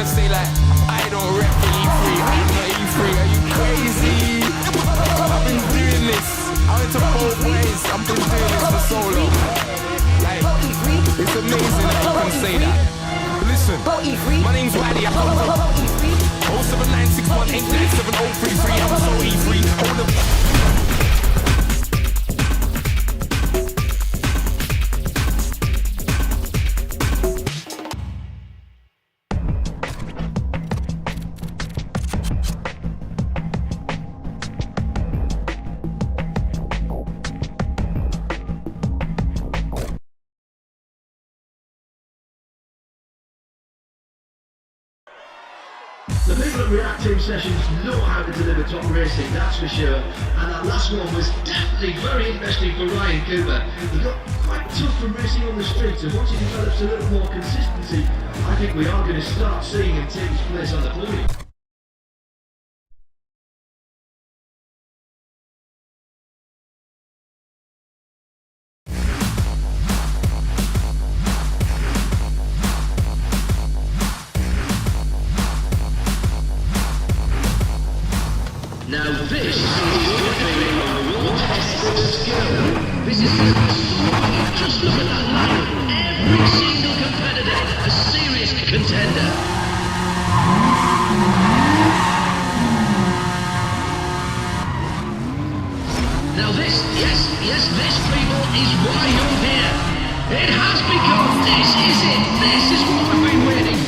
say like, I don't rep for E3, I'm not E3, are you crazy? I've been doing this, I went to both ways, I've been doing this for so long. Like, it's amazing that you can say that. But listen, my name's Wiley, I come from 07961897033, I'm so E3, hold up. The people at React Team Sessions know how to deliver top racing, that's for sure. And that last one was definitely very interesting for Ryan Cooper. He got quite tough from racing on the streets, and once he develops a little more consistency, I think we are going to start seeing him take his place on the podium. Now this is your test skill. This is just look at that lineup. Every single competitor, a serious contender. Now this, yes, this people is why you're here. It has become, this is it. This is what we've been waiting for.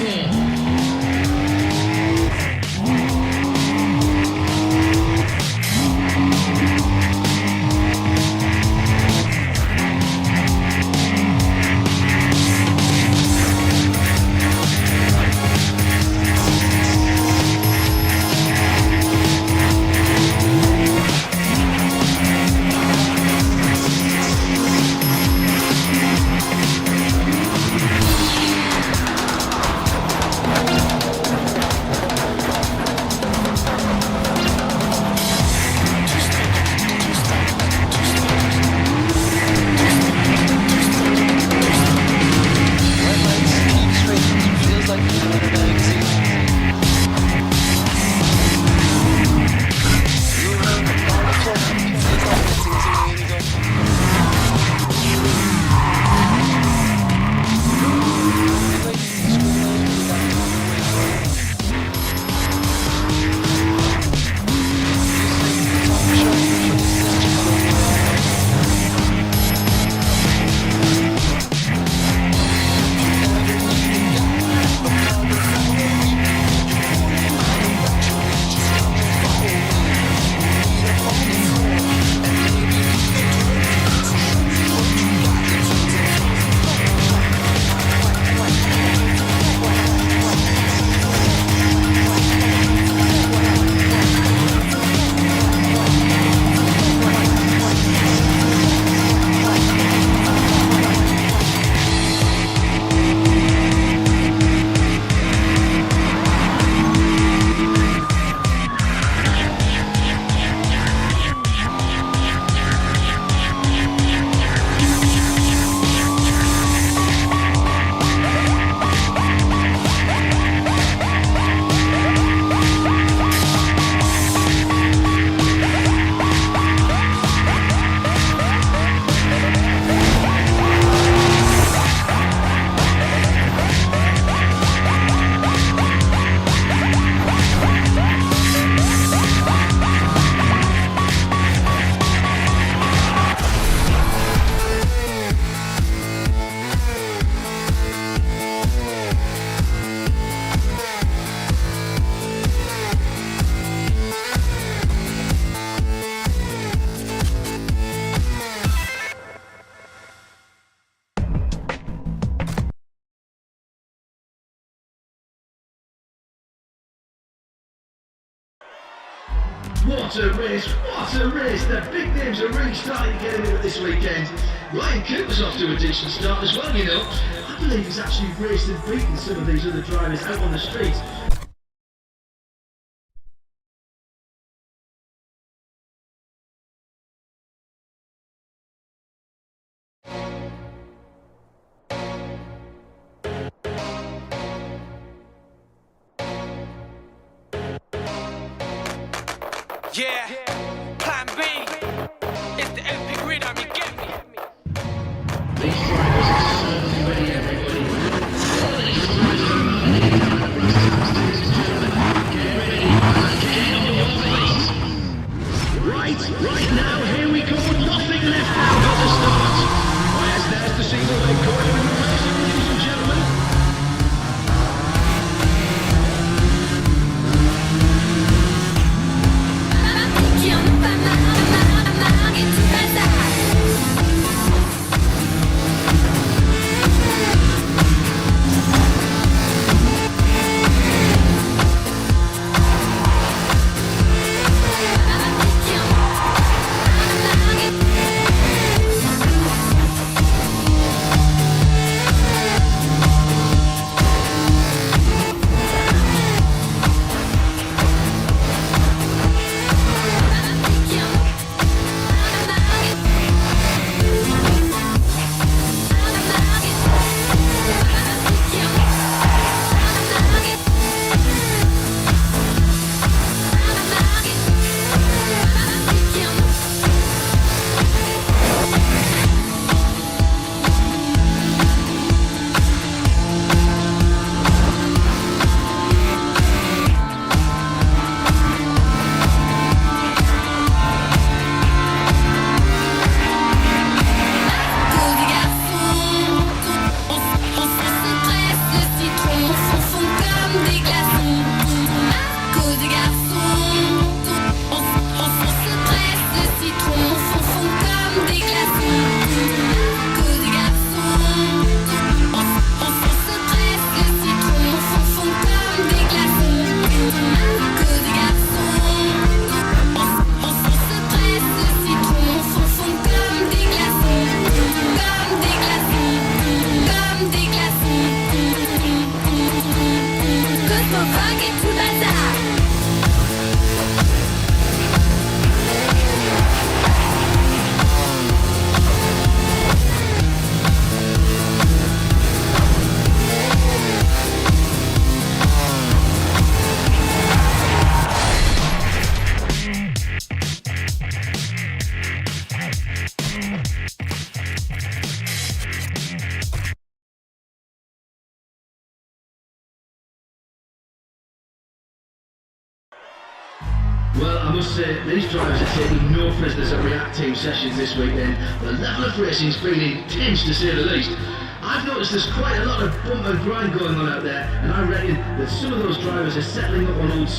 What a race, what a race. The big names are really starting to get into it this weekend. Ryan Cooper's off to a decent start as well, you know. I believe he's actually raced and beaten some of these other drivers out on the streets. Yeah, plan B. It's the epic rhythm, you get me? These drivers are certainly ready, everybody. Get ready and get on your feet. Right now, here we go. Nothing left out at the start. Oh yes, there's the single leg corner in the race, ladies and gentlemen. Well, I must say, these drivers are taking no prisoners at React Team sessions this weekend. The level of racing's been intense, to say the least. I've noticed there's quite a lot of bump and grind going on out there, and I reckon that some of those drivers are settling up on old...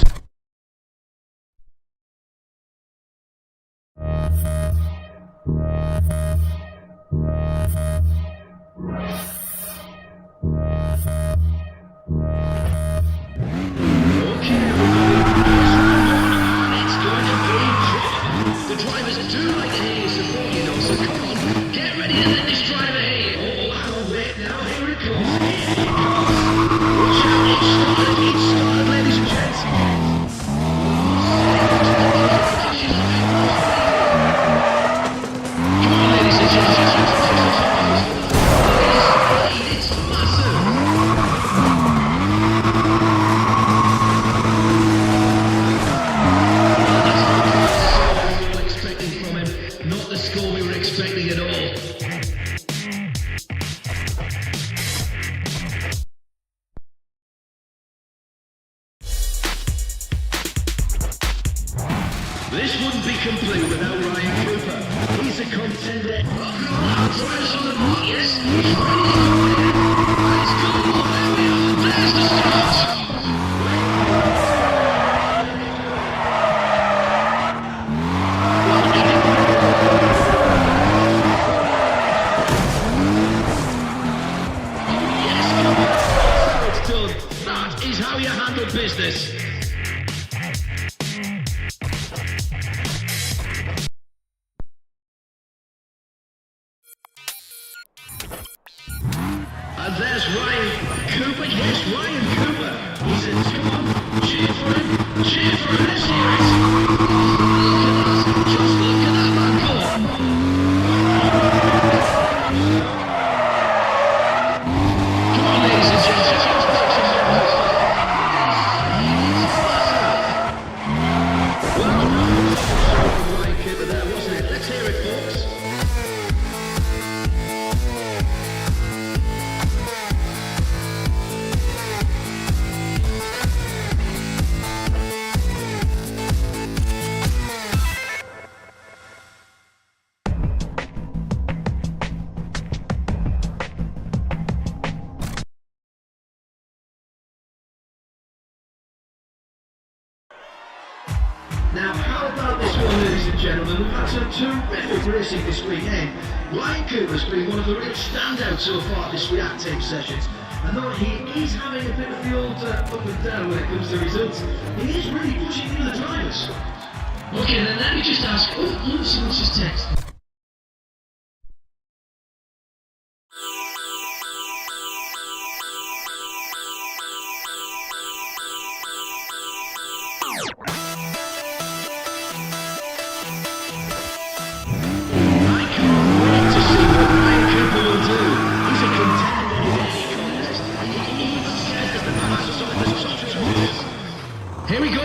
The drivers do like to hear you support, you know, so come on, get ready to let this driver hear you. Oh, hang on, wait, now here it comes. Watch out, it's started, ladies and gents. Come on, ladies and gents. It's massive. Not the score we were expecting at all. This wouldn't be complete without Ryan Cooper. He's a contender. Rock and roll, drivers on the mark, yes. He's ready. Let's go. There we are. There's the start. That is how you handle business. And there's Ryan Cooper. Yes, Ryan Cooper. He's a top. Cheer for him. Cheer for him. Let's hear it. Oh, look at that. Just look at that man go. Come on, ladies and gentlemen. Now, how about this one, ladies and gentlemen? We've had some terrific racing this weekend. Ryan Cooper's been one of the real standouts so far this React Tape sessions. And though he is having a bit of the old up and down when it comes to results, he is really pushing through the drivers. Okay, then let me just ask, what's his text? Here we go,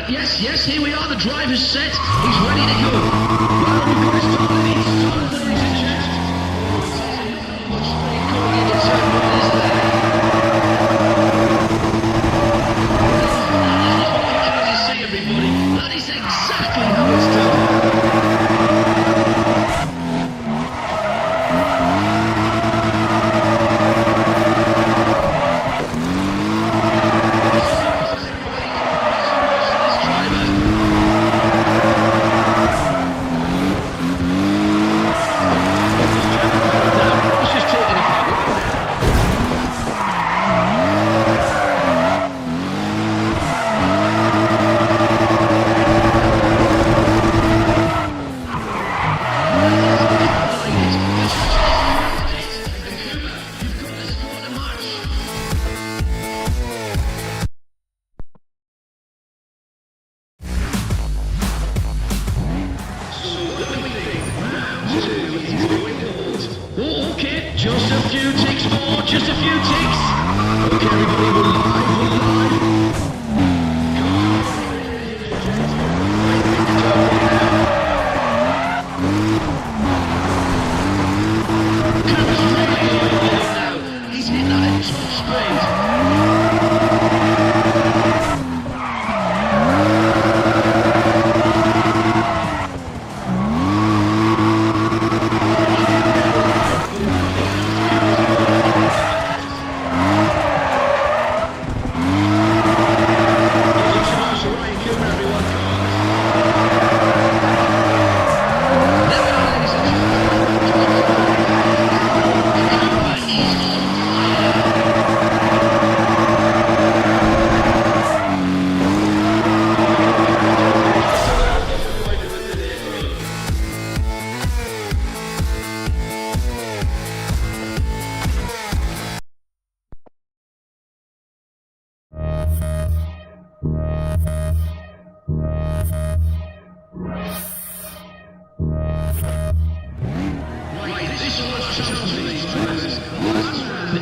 yes, here we are, the driver's set, he's ready to go. Well, we've got his top limit, solid ladies and gents. Much straight going into turn one is there. As you see, everybody, that is exactly how it's done. Just a few ticks more, just a few ticks. Okay, everybody, we're live. He's hit that at top speed.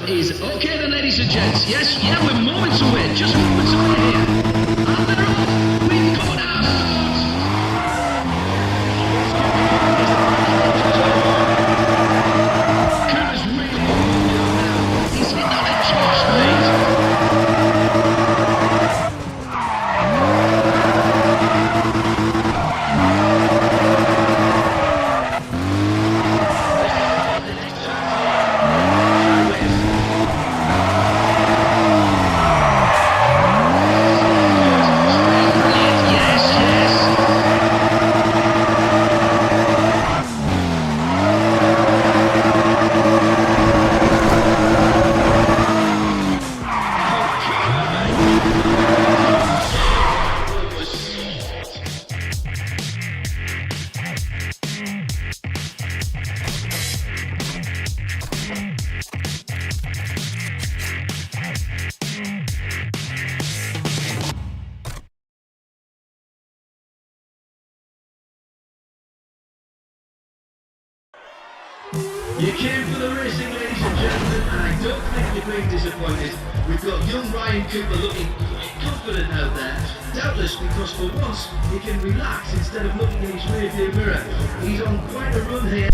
Is okay then, ladies and gents. Yes, yeah, we're moments away, just moments away here. And they're off. We've got our Cooper's really now. He's hit that at top speed. You came for the racing, ladies and gentlemen, and I don't think you've been disappointed. We've got young Ryan Cooper looking quite confident out there, doubtless because for once he can relax instead of looking in his rearview mirror. He's on quite a run here.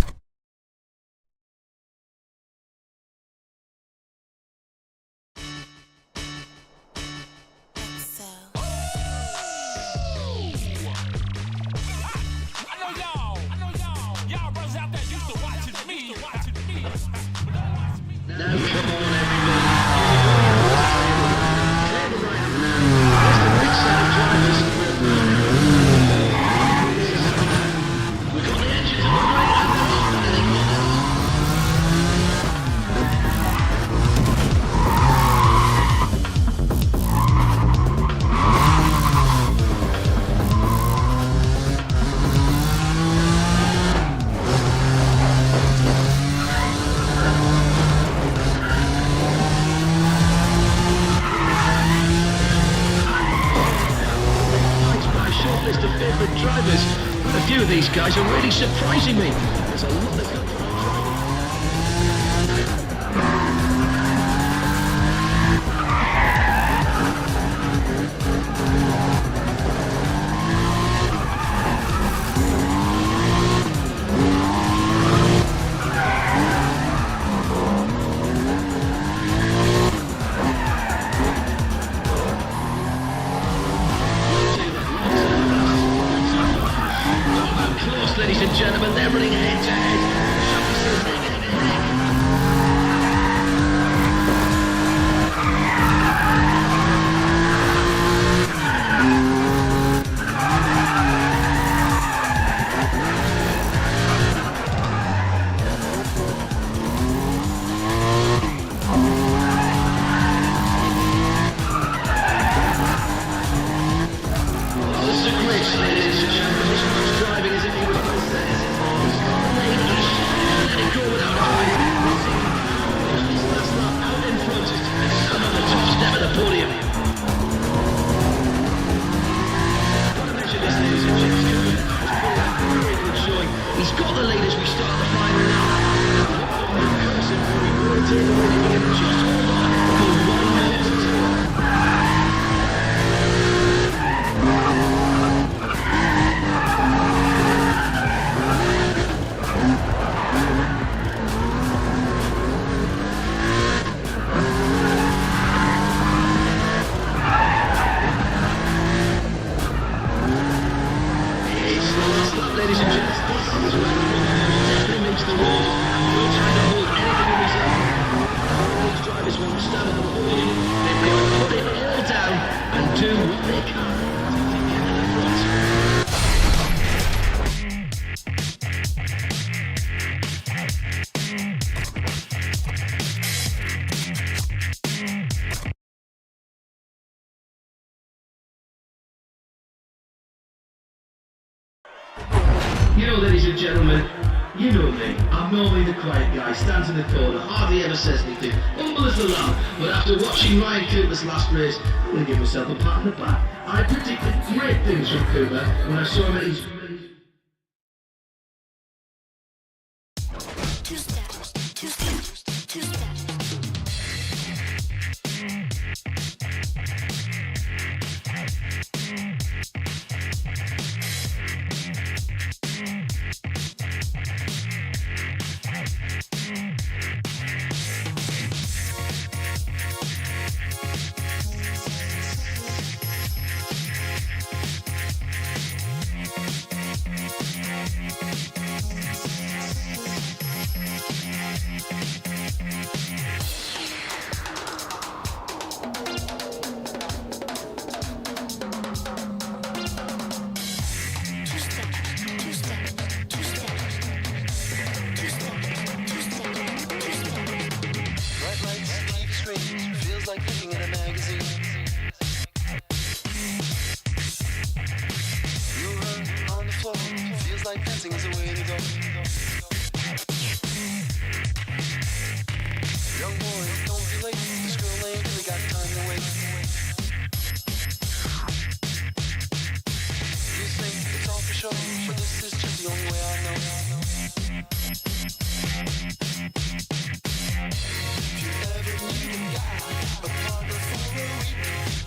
Now come on everybody. There's the big set of drivers. good drivers, but a few of these guys are really surprising me. There's a lot of good ladies and gentlemen, they're running head to head. This is a great sight, ladies and gentlemen. This one's driving as if he was possessed. He's got the lead. Let it go without hurry. His last lap out in front. And on the top step of the podium. Gotta mention this, ladies and gentlemen. Very good showing. He's got the lead as we start the final now. Person very good here. Just hold on for 1 minute. Ladies and gentlemen, this is where definitely makes the road. No trying to hold anything in reserve. These drivers want to stand at the podium. They've got to put it all down and do what they can to get to the front. You know, ladies and gentlemen, you know me. I'm normally the quiet guy, stands in the corner, hardly ever says anything, humble as the lamb. But after watching Ryan Cooper's last race, I'm going to give myself a pat on the back. I predicted great things from Cooper when I saw him at his... Two-step, two-step, two-step. Feels like looking at a magazine. Blue on the floor. Feels like dancing is the way to go. Young boy, don't be late. This girl ain't really got time to wait. You think it's all for show, but this is just the only way I know. If you ever need a guy, a partner for a week,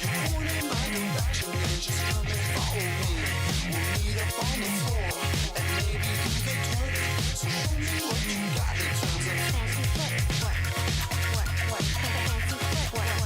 you point in my direction and just come and follow me. We'll meet up on the floor and maybe do the twerk. So show me what you got in terms of Fancy footwork. Fancy footwork. Fancy footwork.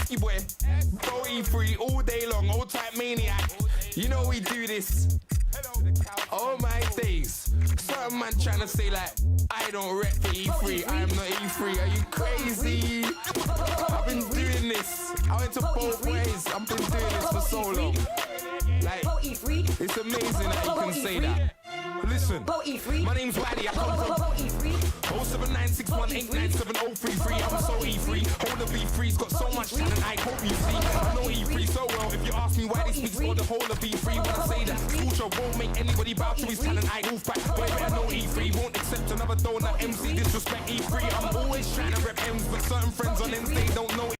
your boy, Bro E3 all day long, old type maniac. You know we do this. Oh my days. Certain man trying to say like, I don't rep for E3, I am not E3. Are you crazy? I've been doing this. I went to both ways. I've been doing this for so long. Like, it's amazing that you can say that. Listen, my name's Waddy, I come from 07961897033. I'm so E3, whole of E3's got so much talent, I hope you see. I know E3 so well, if you ask me why they speak for the whole of E3. When I say that, Culture won't make anybody bow to his talent, I move back. Boy, better know E3 won't accept another donut. MC disrespect E3, I'm always trying to rep M's, but certain friends on M's, they don't know it.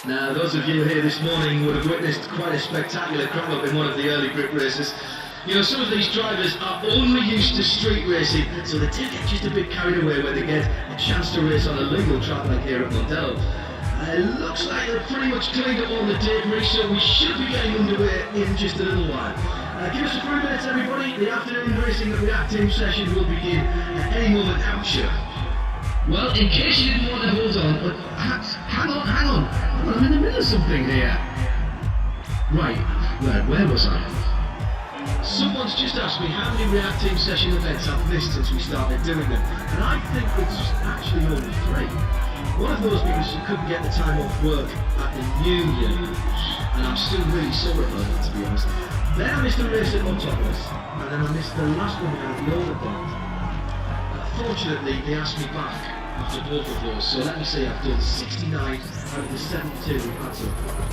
Now, those of you here this morning would have witnessed quite a spectacular crop-up in one of the early grip races. You know, some of these drivers are only used to street racing, so they do get just a bit carried away when they get a chance to race on a legal track like here at Mondello. It looks like they've pretty much cleaned up all the debris, so we should be getting underway in just a little while. Give us a few minutes, everybody. The afternoon racing and React team session will begin at any moment now, I'm sure. Well, in case you didn't want to hold on, but hang on. I'm in the middle of something here. Right, where was I? Someone's just asked me how many React team session events I've missed since we started doing them, and I think it's actually only 3. One of those because you couldn't get the time off work at the New Year, and I'm still really sorry about that, to be honest. Then I missed a race at Autopolis, and then I missed the last one out of the older band. Fortunately, they asked me back after both of those, so let me say I've done 69 out of the 72 we've had so far.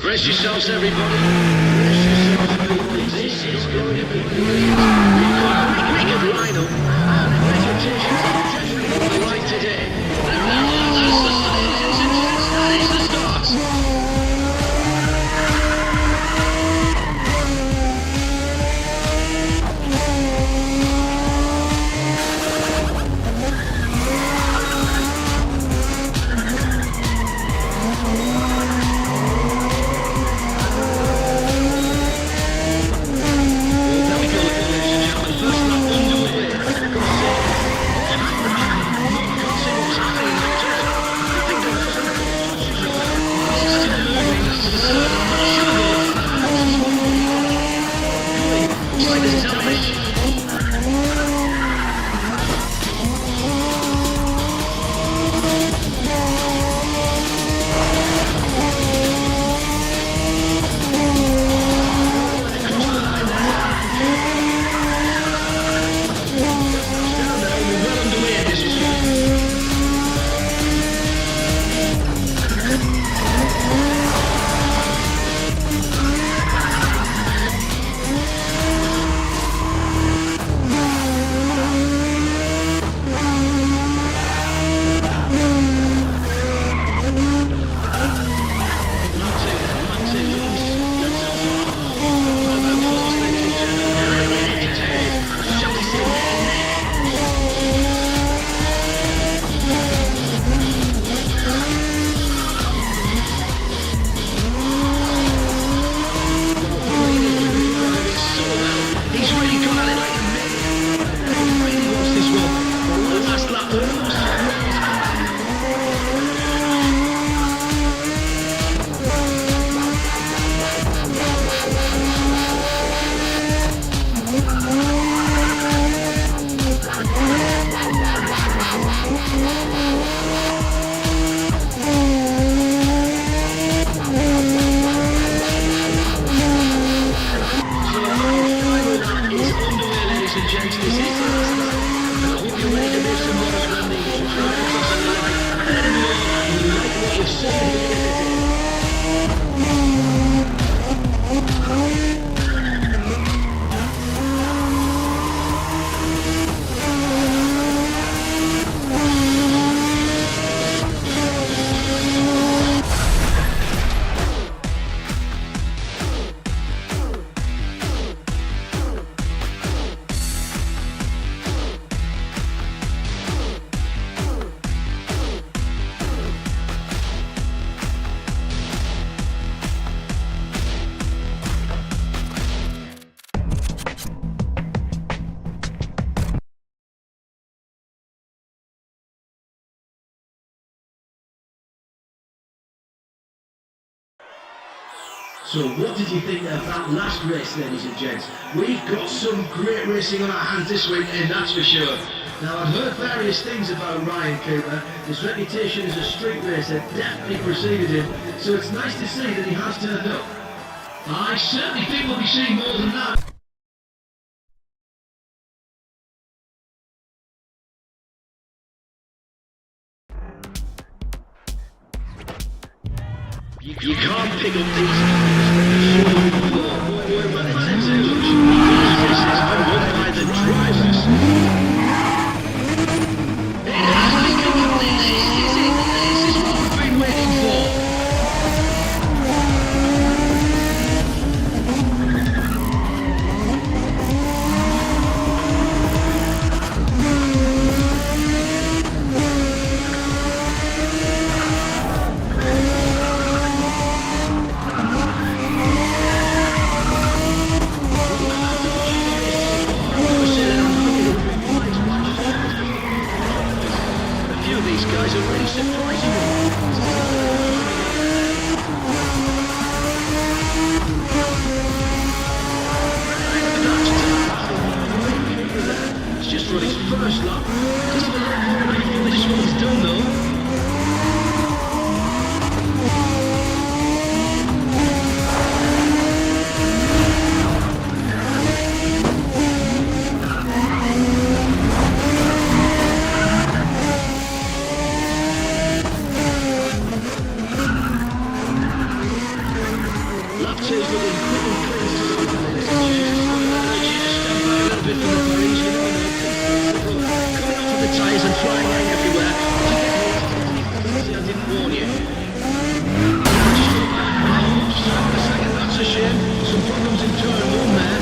Brace yourselves, everybody. Brace yourselves, everybody. This is going to be great. We've got a wicked lineup, and expectations are definitely right today. And now, that's the start. That is the start. So what did you think of that last race, ladies and gents? We've got some great racing on our hands this weekend, that's for sure. Now, I've heard various things about Ryan Cooper. His reputation as a street racer definitely preceded him, so it's nice to see that he has turned up. I certainly think we'll be seeing more than that. You can't pick up these by the drivers. It has become this is what we've been waiting for. These guys are really surprising me. It's just run his first lap. Just a little more before this one's done though. Tyres and flying everywhere. I didn't warn you. That's a shame. Some problems in turn one there.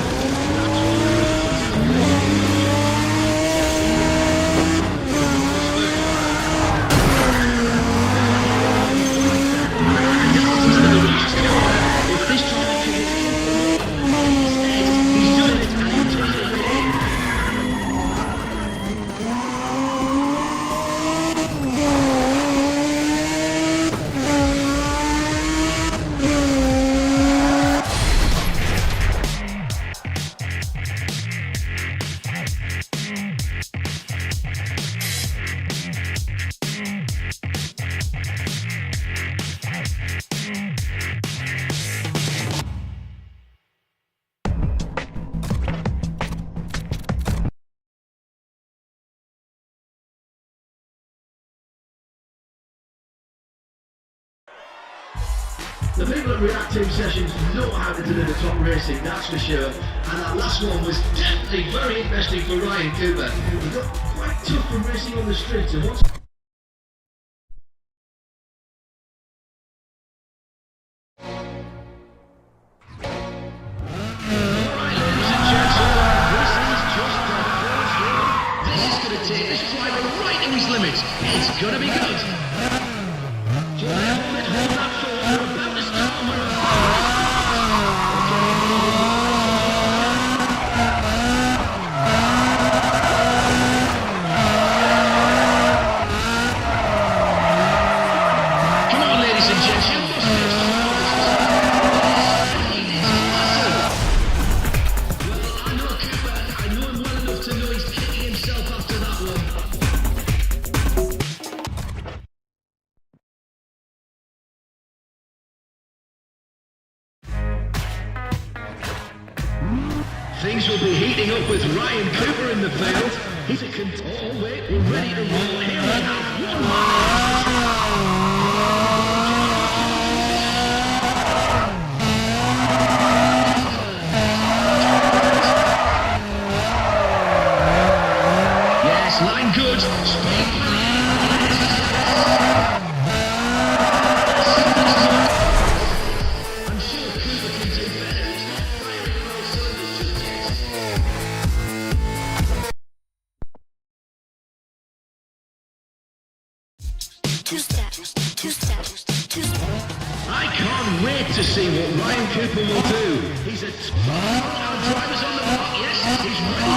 If this driver can he's doing it and he'll take it. The people at React Team Sessions know how to deliver top racing, that's for sure. And that last one was definitely very interesting for Ryan Cooper. He got quite tough from racing on the streets and once... Alright, ladies and gents, this is just the first round. This is going to take this driver right to his limits. It's going to be good. Hold that forward, we're about to start. Come on, ladies and gents, you must be. Well, I know Cooper. I know him well enough to know he's kicking himself after that one. Things will be heating up with Ryan Cooper in the field. He's a oh wait, we're ready to roll. Here we have one yes, line good. Speed. I'm sure Cooper can do better. He's not firing on all cylinders just yet. Two-step, two-step, two-step. I can't wait to see what Ryan Cooper will do. He's a our driver's on the block, yes, he's ready.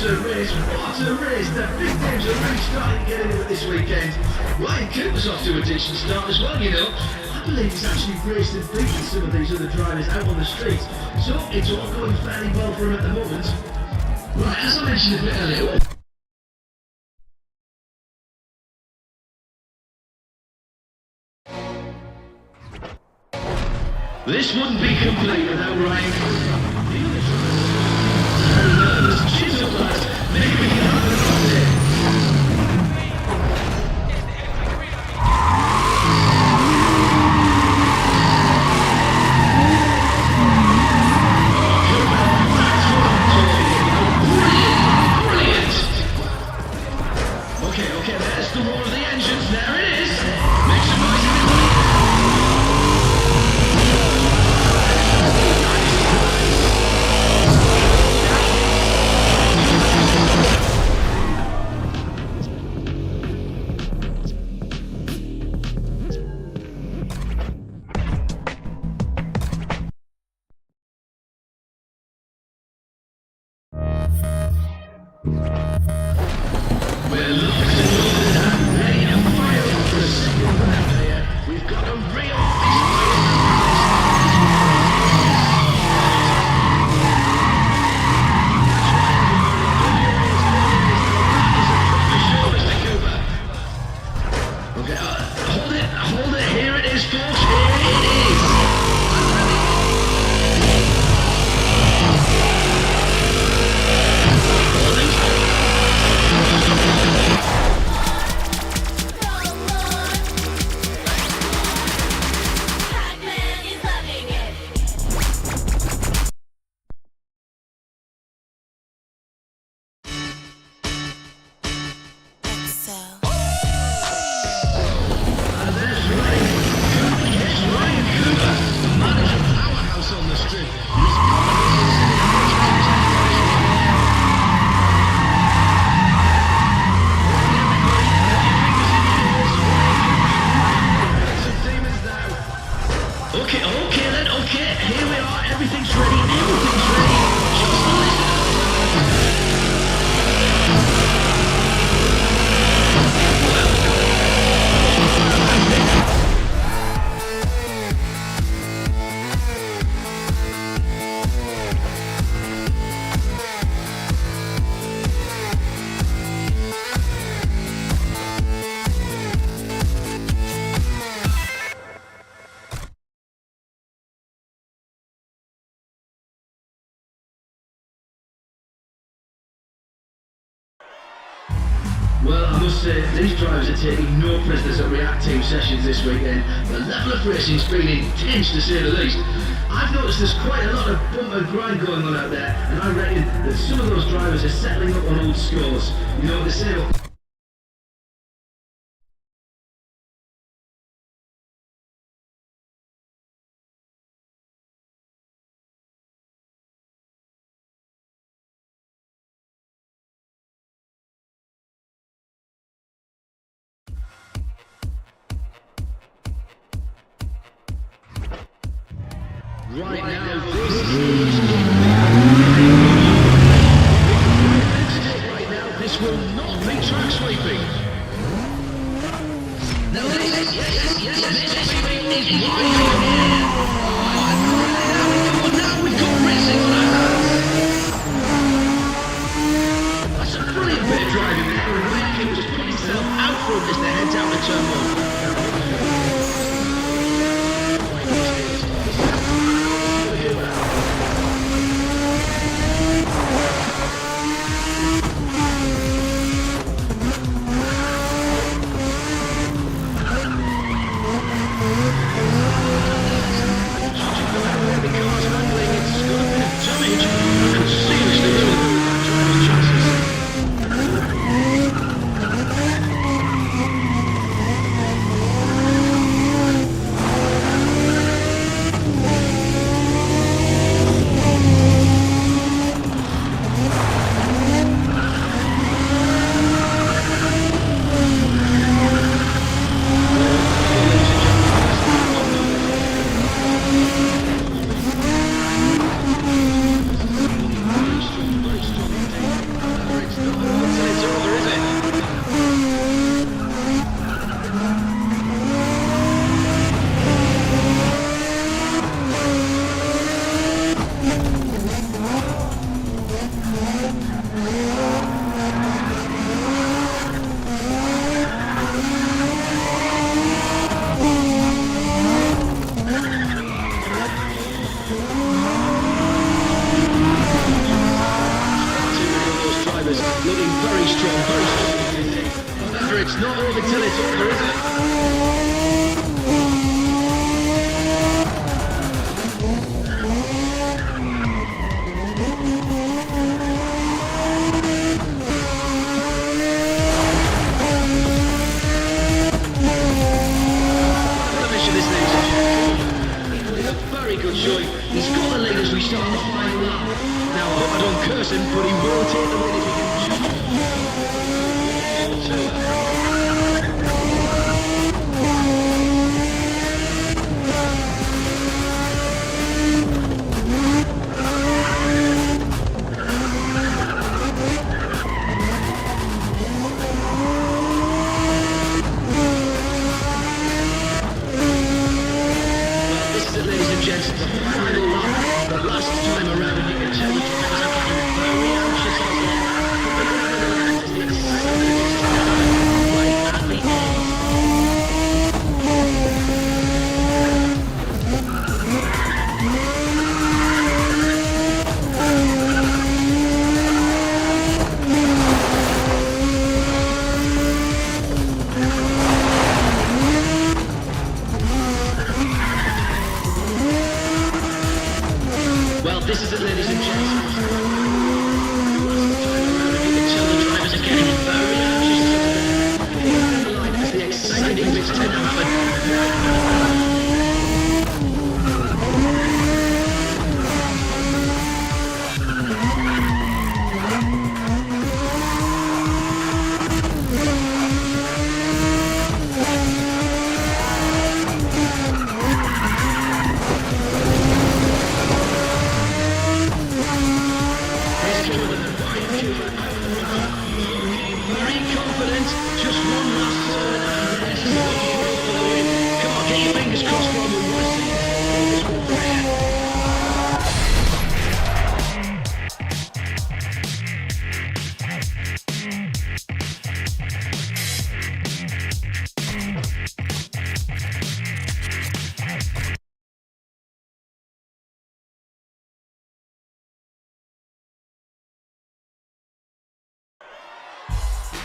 a race, what a race. The big names are really starting to get into it this weekend. Ryan Cooper's off to a decent start as well, you know. I believe he's actually raced and beaten some of these other drivers out on the street. So it's all going fairly well for him at the moment. Right, as I mentioned a bit earlier, this wouldn't be complete without Ryan Cooper. Cheers up, lads. Maybe we can have a hot day. Okay, there's the roar of the engines. There it is. Make some noise, everybody. We're locked and loaded and ready to fire up for a second lap here. We've got a real Okay, hold it, here it is, folks, here it is. Okay, here we are, everything's ready, just listen. Well, I must say, these drivers are taking no prisoners at React Team sessions this weekend. The level of racing's been intense, to say the least. I've noticed there's quite a lot of bump and grind going on out there, and I reckon that some of those drivers are settling up on old scores. You know what they say? Right now, this will not be track sweeping. No, yes, this is wide. Now we've got racing on our hands. That's a brilliant bit of driving there, and Ryan just put himself out front as they head out to turn 1. good showing. He's got the lead as we start the final lap. Now, I hope I don't curse him, but he will take the lead if he can. Gents, it's a final lap. The last time around, and you can tell the drivers are getting very anxious out there. But the excitement is right at the end. Well, this is it, ladies and gents. You can tell the drivers are getting very anxious. As the exciting bits tend to happen. Very confident, just one last turn and yes, he's looking good for the win. Come on, get your fingers crossed for him. We want to see this one there.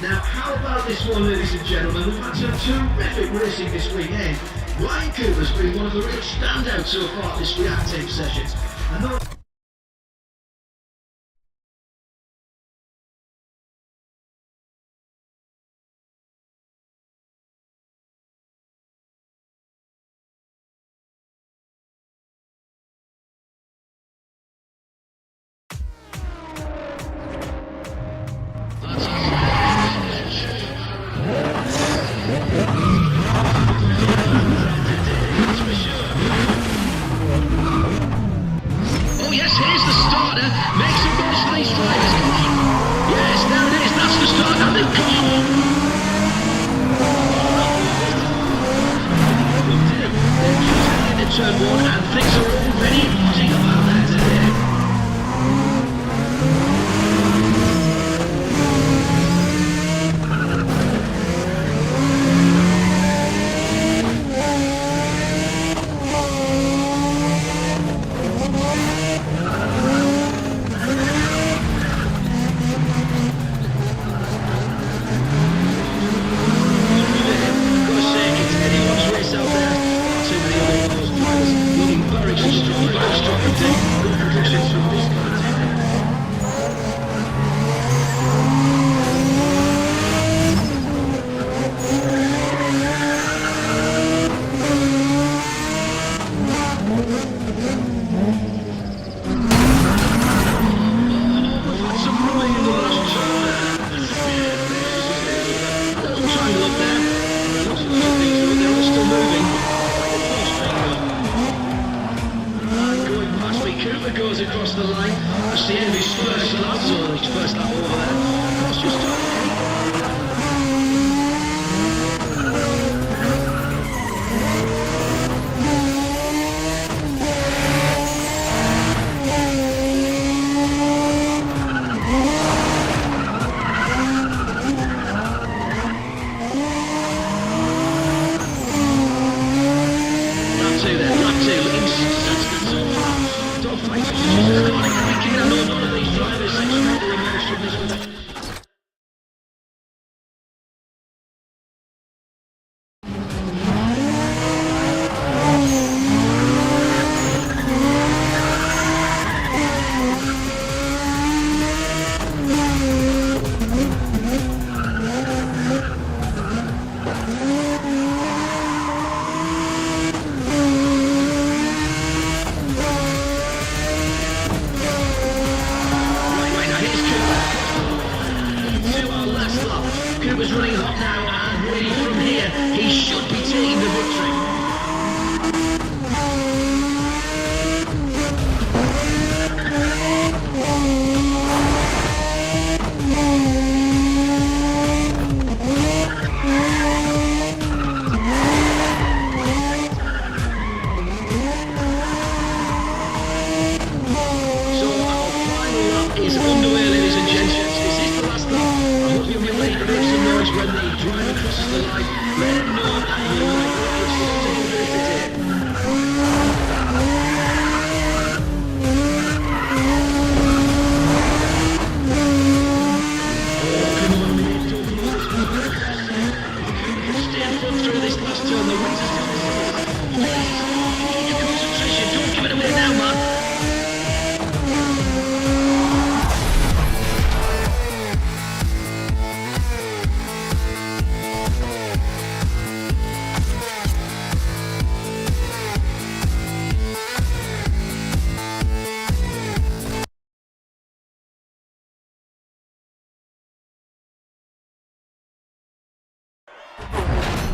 Now, how about this one, ladies and gentlemen? We've had some terrific racing this weekend. Ryan Cooper's been one of the real standouts so far this reactive sessions. And though oh yes, here's the starter. Make some noise for these drivers, come on. Yes, there it is, that's the start, and they've gone. They're into turn one, and things are already hotting up out there today. Goes across the line. That's the end of his first lap, so his first lap over there. That's just lap two, looking sensible so far. Don't fight it. She's got it. One of these drivers extremely emotional. is underway, ladies and gents. Is this the last lap? I hope you'll be ready to make some noise when the driver crosses the line. Let him know that you're through this last turn, the wings are concentration, don't give it away now, man.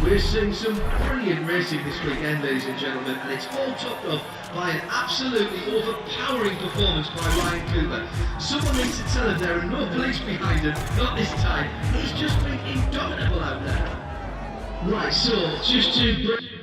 We're seeing some brilliant racing this weekend, ladies and gentlemen, and it's all topped off by an absolutely overpowering performance by Ryan Cooper. Someone needs to tell him there are no police behind him, not this time. He's just been indomitable out there. Right, so just to break